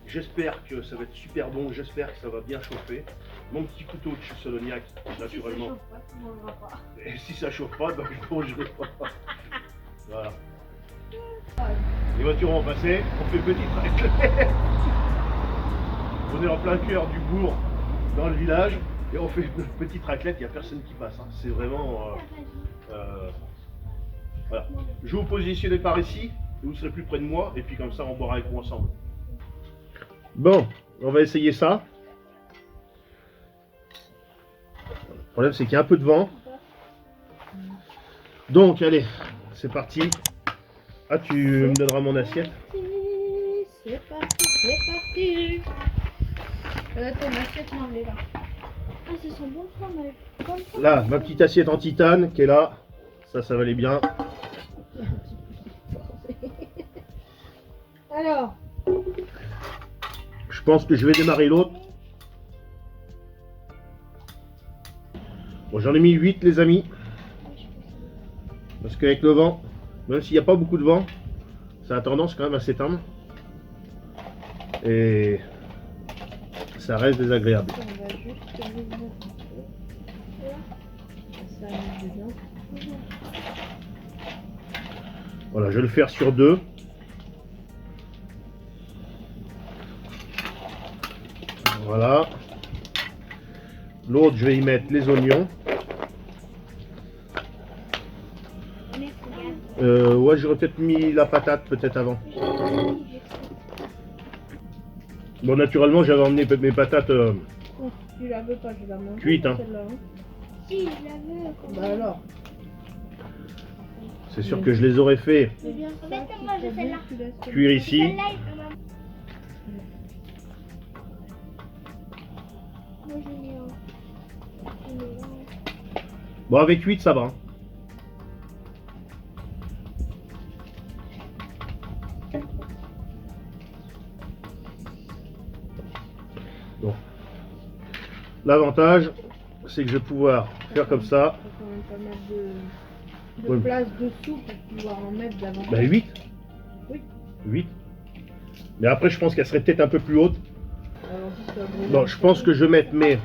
A: J'espère que ça va être super bon, j'espère que ça va bien chauffer. Mon petit couteau de chez Soloniac, naturellement. Et si ça chauffe pas, ben, je ne mangerai pas. Voilà. Les voitures ont passé, on fait petite raclette. On est en plein cœur du bourg, dans le village, et on fait une petite raclette, il n'y a personne qui passe. Hein. C'est vraiment... voilà. Je vais vous positionner par ici, vous serez plus près de moi, et puis comme ça on boira avec vous ensemble. Bon, on va essayer ça. Le problème c'est qu'il y a un peu de vent. Donc allez, c'est parti. Ah, tu me donneras mon assiette.
B: C'est parti, c'est parti. Ton assiette m'en est là.
C: Ah, c'est son bon frère, mais comme ça.
A: Là, ma petite assiette en titane qui est là. Ça va aller bien.
B: Alors,
A: Je pense que je vais démarrer l'autre. Bon, j'en ai mis 8 les amis. Parce qu'avec le vent, même s'il n'y a pas beaucoup de vent, ça a tendance quand même à s'éteindre. Et ça reste désagréable.
B: on va juste ouvrir un peu. Ça met dedans.
A: Voilà, je vais le faire sur 2. Voilà. L'autre, je vais y mettre les oignons. Ouais, j'aurais peut-être mis la patate peut-être avant. Bon, naturellement, j'avais emmené mes patates
B: Oh, tu la veux pas, je la mange.
A: cuites. Hein.
B: Celle-là, hein.
C: Si, je la veux. Quand
B: Bah
C: même.
B: alors,
A: C'est sûr que je les aurais fait
B: c'est bien
C: En
B: ça.
C: fait, moi, je veux celle-là.
B: Tu laisses
A: cuire ici.
C: Celle-là, moi, j'ai mis un.
A: Bon, avec 8, ça va. Hein. Bon. L'avantage, c'est que je vais pouvoir faire comme ça.
B: Faut quand même pas mettre de
A: Ouais.
B: place dessous pour pouvoir en mettre davantage.
A: Ben 8.
B: Oui.
A: 8. Mais après, je pense qu'elle serait peut-être un peu plus haute.
B: Alors, si ça brûle,
A: Bon, je pense que je vais mettre mes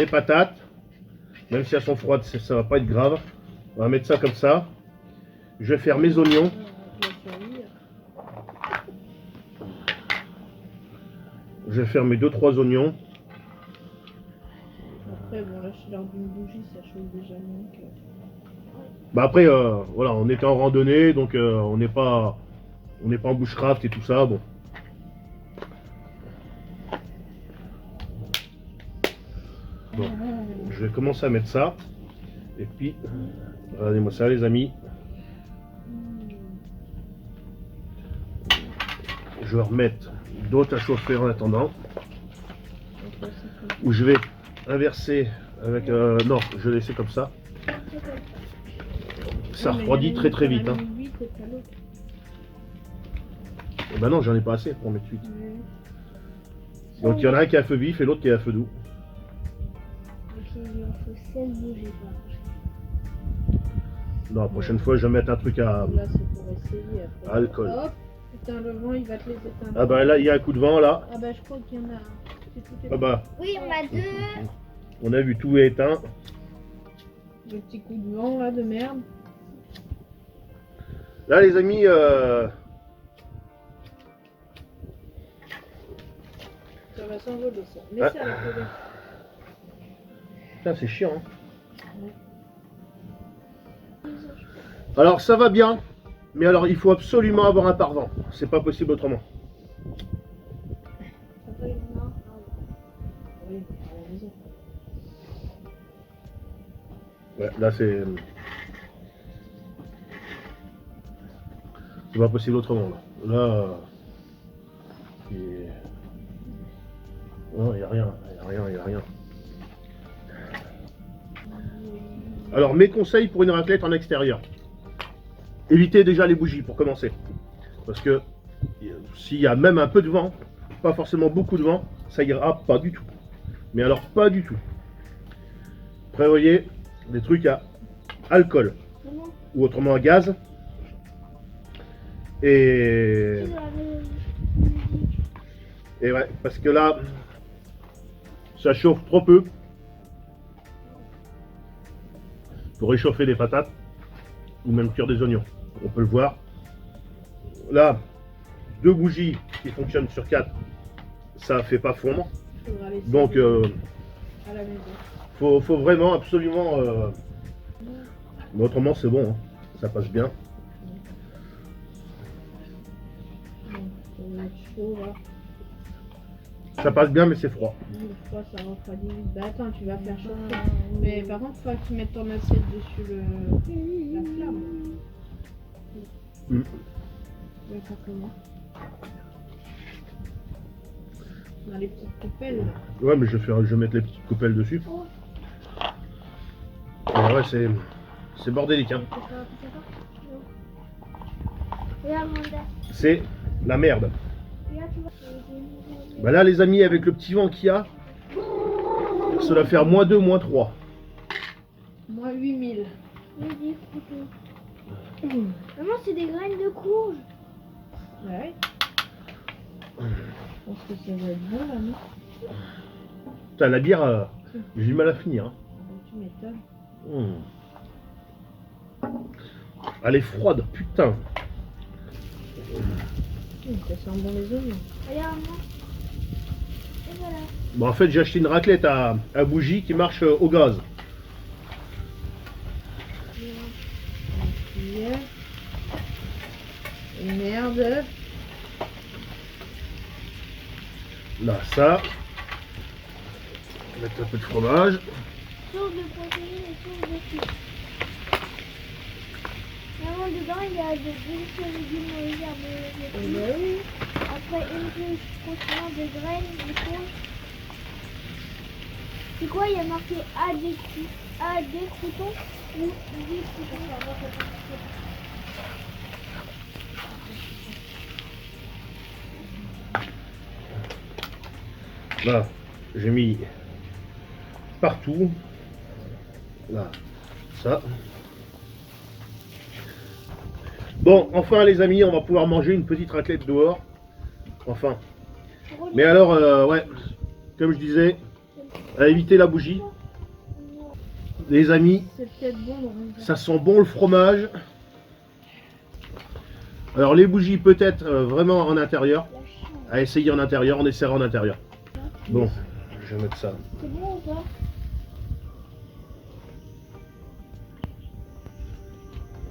A: patates. Même si elles sont froides, ça va pas être grave. On va mettre ça comme ça. Je vais faire mes oignons.
B: je vais servir.
A: Je vais faire mes 2-3 oignons.
B: Après, bon, la chaleur d'une bougie, ça chauffe déjà moins que...
A: Bah après, voilà, on était en randonnée, donc on n'est pas en bushcraft et tout ça. Bon. Bon, je vais commencer à mettre ça. Et puis, regardez-moi ça, les amis. Je vais remettre d'autres à chauffer en attendant. Ou je vais inverser avec... non, je vais laisser comme ça. Ça refroidit très très vite. Hein. Et ben non, j'en ai pas assez pour mettre 8. Donc il y en a un qui est à feu vif et l'autre qui est à feu doux.
C: Il en faut 16 bougies.
A: Non, la prochaine fois, je vais mettre un truc à
B: Là, c'est pour essayer. Après.
A: alcool.
B: Hop, putain, le vent, il va te les éteindre.
A: Ah bah là, il y a un coup de vent là.
B: Ah bah, je crois qu'il y en a... c'est tout
A: Ah bah,
C: Oui, on a 2.
A: on a vu tout est éteint.
B: Le petit coup de vent, là, de merde.
A: Là, les amis,
B: Ça va s'envoler, ça. Mais
A: Ouais.
B: ça, avec le vent.
A: putain, c'est chiant. Hein. Alors, ça va bien. Mais alors, il faut absolument avoir un pare-vent. C'est pas possible autrement.
B: Ça va, il y en a. Oui, à la maison.
A: Ouais, là, c'est pas possible autrement. Là, non, il n'y a rien. Il y a rien. Alors, mes conseils pour une raclette en extérieur. Évitez déjà les bougies pour commencer. Parce que s'il y a même un peu de vent, pas forcément beaucoup de vent, ça ira pas du tout. Mais alors pas du tout. Prévoyez des trucs à alcool ou autrement à gaz. Et Et ouais, parce que là, ça chauffe trop peu. Pour réchauffer des patates ou même cuire des oignons. On peut le voir. Là, 2 bougies qui fonctionnent sur 4, ça fait pas fondre. Donc,
B: à la maison.
A: faut vraiment absolument. Mais autrement, c'est bon, hein. Ça passe bien.
B: Ça va être chaud là.
A: Ça passe bien, mais c'est froid.
B: Je crois que ça refroidit vite. Bah attends, tu vas faire chauffer. Mais par contre, il faut que tu mettes ton assiette dessus la flamme.
A: Mm.
B: Tu vas faire comment? Dans les petites coupelles.
A: Ouais, mais je vais mettre les petites coupelles dessus. Mais ouais, c'est bordélique, hein.
C: Regarde, Manda.
A: C'est la merde.
C: Regarde, tu vois.
A: Bah là, les amis, avec le petit vent qu'il y a, ça doit faire -2, -3.
B: Moins 8000.
C: Oui, dis, plutôt. Maman, c'est des graines de courge.
B: Ouais. Je pense que ça va être bon là, non?
A: Putain, la bière, j'ai du mal à finir. Hein.
B: Tu m'étonnes.
A: Elle est froide, putain.
B: Ça sent bon les oignons.
C: Regarde, maman. Et voilà.
A: Bon, en fait, j'ai acheté une raclette à bougie qui marche au gaz.
B: Cuillère. Et merde.
A: Là, ça. Mettre un peu de fromage.
C: Source de protéines et source de sucre. Maman, dedans, il y a de délicieux légumes et herbes.
B: Oui.
C: Après une couche contenant des graines de courge. C'est quoi? Il y a marqué A des croutons ou des croutons.
A: Là, j'ai mis partout. Là, ça. Bon, enfin les amis, on va pouvoir manger une petite raclette dehors. Enfin. Mais alors, ouais, comme je disais, à éviter la bougie. Les amis,
B: C'est peut-être bon.
A: ça sent bon le fromage. Alors les bougies peut-être vraiment en intérieur. À essayer en intérieur, on essaiera en intérieur. Bon, je vais mettre ça.
C: C'est bon ou pas?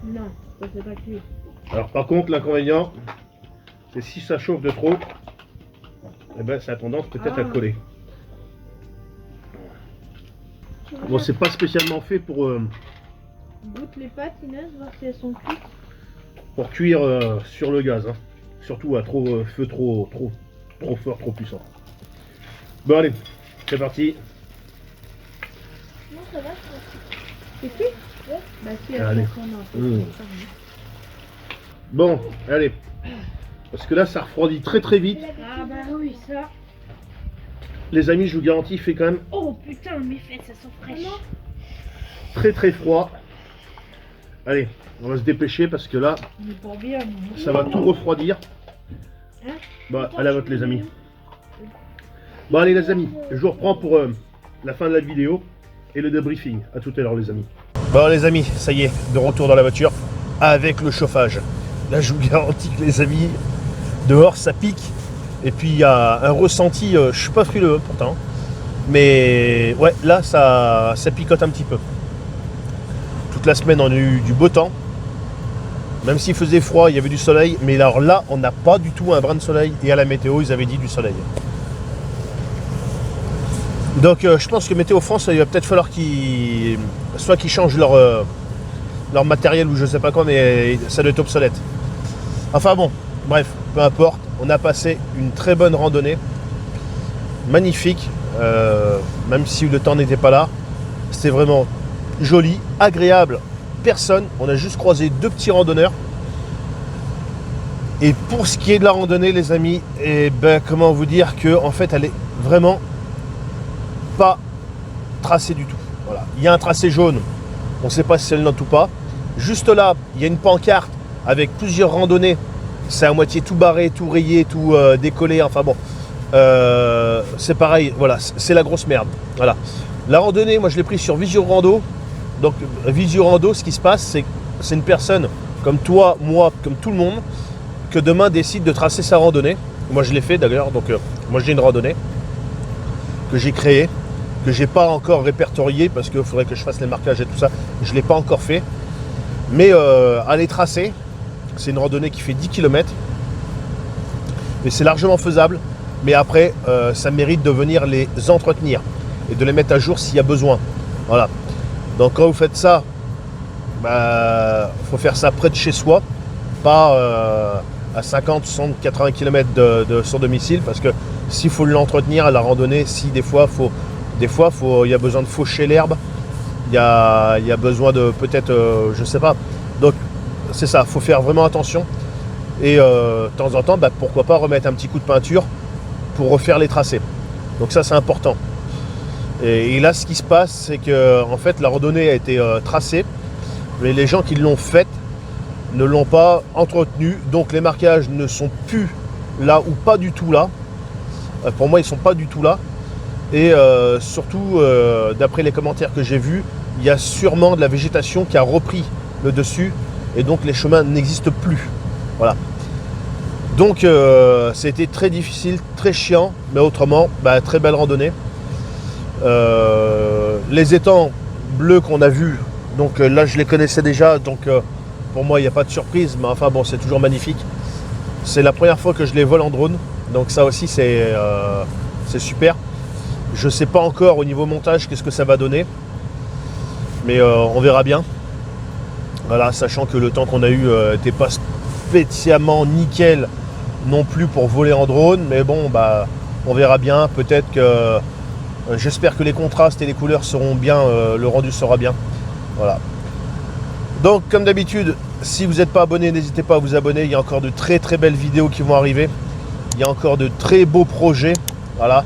B: Non, ça c'est pas cuit.
A: Alors par contre, l'inconvénient, c'est si ça chauffe de trop, eh ben, ça a tendance peut-être à coller. Bon, c'est pas spécialement fait pour
B: Goûte les pâtes, Inès, voir si elles sont cuites.
A: cuire sur le gaz, hein. Surtout à feu trop fort, trop puissant. Bon allez, c'est parti.
C: Non, ça va.
B: C'est cuit? Ouais. Bah si,
A: Allez. Mmh. Bon, allez. Parce que là, ça refroidit très très vite.
B: Ah bah oui, ça.
A: Les amis, je vous garantis, il fait quand même
B: Oh putain, mes fesses, elles sont fraîches.
A: très très froid. Allez, on va se dépêcher parce que là,
B: On est pas bien.
A: ça va tout refroidir.
B: Hein?
A: Bah, à la vôtre les amis. Bon allez les amis, je vous reprends pour la fin de la vidéo et le débriefing. À tout à l'heure les amis. Bon les amis, ça y est, de retour dans la voiture avec le chauffage. Là je vous garantis que les amis, dehors ça pique. Et puis il y a un ressenti, je suis pas frileux pourtant. Mais ouais, là ça picote un petit peu. Toute la semaine on a eu du beau temps. Même s'il faisait froid, il y avait du soleil. Mais alors là, on n'a pas du tout un brin de soleil. Et à la météo, ils avaient dit du soleil. Donc je pense que Météo France, il va peut-être falloir qu'ils changent leur matériel ou je sais pas quoi, mais ça doit être obsolète. Enfin bon, bref, peu importe. On a passé une très bonne randonnée. Magnifique. Même si le temps n'était pas là. C'était vraiment joli, agréable. Personne, on a juste croisé 2 petits randonneurs. Et pour ce qui est de la randonnée les amis, et ben comment vous dire que en fait elle est vraiment pas tracée du tout. Voilà. Il y a un tracé jaune, on ne sait pas si c'est le nôtre ou pas. Juste là, il y a une pancarte avec plusieurs randonnées. C'est à moitié tout barré, tout rayé, tout décollé, enfin bon. c'est pareil, voilà, c'est la grosse merde. Voilà. La randonnée, moi je l'ai pris sur Visio Rando. Donc Visio Rando, ce qui se passe, c'est une personne comme toi, moi, comme tout le monde, que demain décide de tracer sa randonnée. Moi je l'ai fait d'ailleurs, donc moi j'ai une randonnée que j'ai créée, que j'ai pas encore répertoriée parce qu'il faudrait que je fasse les marquages et tout ça. Je l'ai pas encore fait. Mais à les tracer, c'est une randonnée qui fait 10 km. Mais c'est largement faisable. Mais après, ça mérite de venir les entretenir et de les mettre à jour s'il y a besoin. Voilà. Donc quand vous faites ça, faut faire ça près de chez soi, pas à 50, 60, 80 km de son domicile, parce que s'il faut l'entretenir à la randonnée, si des fois il y a besoin de faucher l'herbe, il y a besoin de peut-être, je sais pas. Donc c'est ça, faut faire vraiment attention. Et de temps en temps, pourquoi pas remettre un petit coup de peinture pour refaire les tracés. Donc ça c'est important. Et là ce qui se passe, c'est que en fait la randonnée a été tracée, mais les gens qui l'ont faite ne l'ont pas entretenue, donc les marquages ne sont plus là ou pas du tout là. Pour moi ils sont pas du tout là. Et surtout d'après les commentaires que j'ai vus, il y a sûrement de la végétation qui a repris le dessus et donc les chemins n'existent plus. Voilà. Donc c'était très difficile, très chiant, mais autrement, très belle randonnée. Les étangs bleus qu'on a vus, donc là je les connaissais déjà, donc pour moi il n'y a pas de surprise, mais enfin bon, c'est toujours magnifique. C'est la première fois que je les vole en drone, donc ça aussi c'est super. Je ne sais pas encore au niveau montage qu'est-ce que ça va donner, mais on verra bien. Voilà, sachant que le temps qu'on a eu n'était pas spécialement nickel non plus pour voler en drone, mais bon, on verra bien. Peut-être que j'espère que les contrastes et les couleurs seront bien, le rendu sera bien. Voilà. Donc, comme d'habitude, si vous n'êtes pas abonné, n'hésitez pas à vous abonner. Il y a encore de très très belles vidéos qui vont arriver. Il y a encore de très beaux projets. Voilà.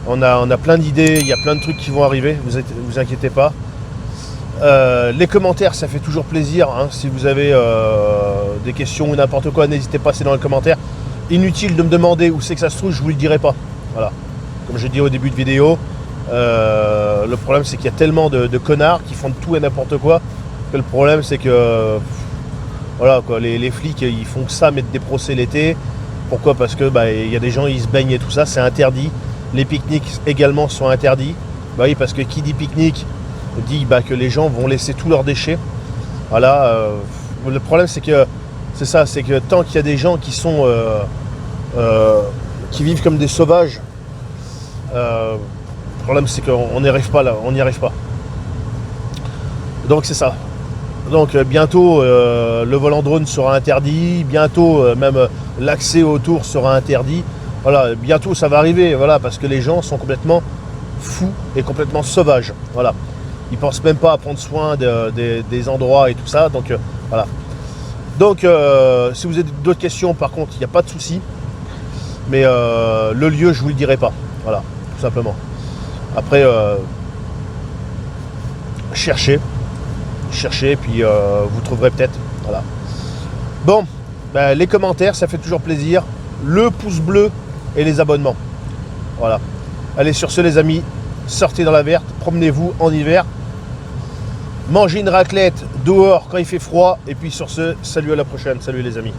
A: On a plein d'idées, il y a plein de trucs qui vont arriver, vous inquiétez pas. Les commentaires, ça fait toujours plaisir. Hein. Si vous avez des questions ou n'importe quoi, n'hésitez pas, c'est dans les commentaires. Inutile de me demander où c'est que ça se trouve, je vous le dirai pas. Voilà. Comme je dis au début de vidéo, le problème c'est qu'il y a tellement de connards qui font de tout et n'importe quoi, que le problème c'est que voilà quoi, les flics ils font que ça, mettre des procès l'été. Pourquoi? Parce que il y a des gens, ils se baignent et tout ça, c'est interdit. Les pique-niques également sont interdits. Oui, parce que qui dit pique-nique dit que les gens vont laisser tous leurs déchets. Voilà. Le problème c'est que c'est ça, c'est que tant qu'il y a des gens qui sont qui vivent comme des sauvages, le problème c'est qu'on n'y arrive pas là, on n'y arrive pas. Donc c'est ça. Donc bientôt le vol en drone sera interdit, bientôt même l'accès autour sera interdit. Voilà, bientôt ça va arriver, voilà, parce que les gens sont complètement fous et complètement sauvages. Voilà. Ils pensent même pas à prendre soin des endroits et tout ça. Donc voilà. Donc si vous avez d'autres questions, par contre, il n'y a pas de souci. Mais le lieu, je vous le dirai pas. Voilà, tout simplement. Après, cherchez, puis vous trouverez peut-être. Voilà. Bon, les commentaires, ça fait toujours plaisir. Le pouce bleu et les abonnements. Voilà. Allez, sur ce les amis, sortez dans la verte, promenez-vous en hiver, mangez une raclette dehors quand il fait froid, et puis sur ce, salut, à la prochaine, salut les amis.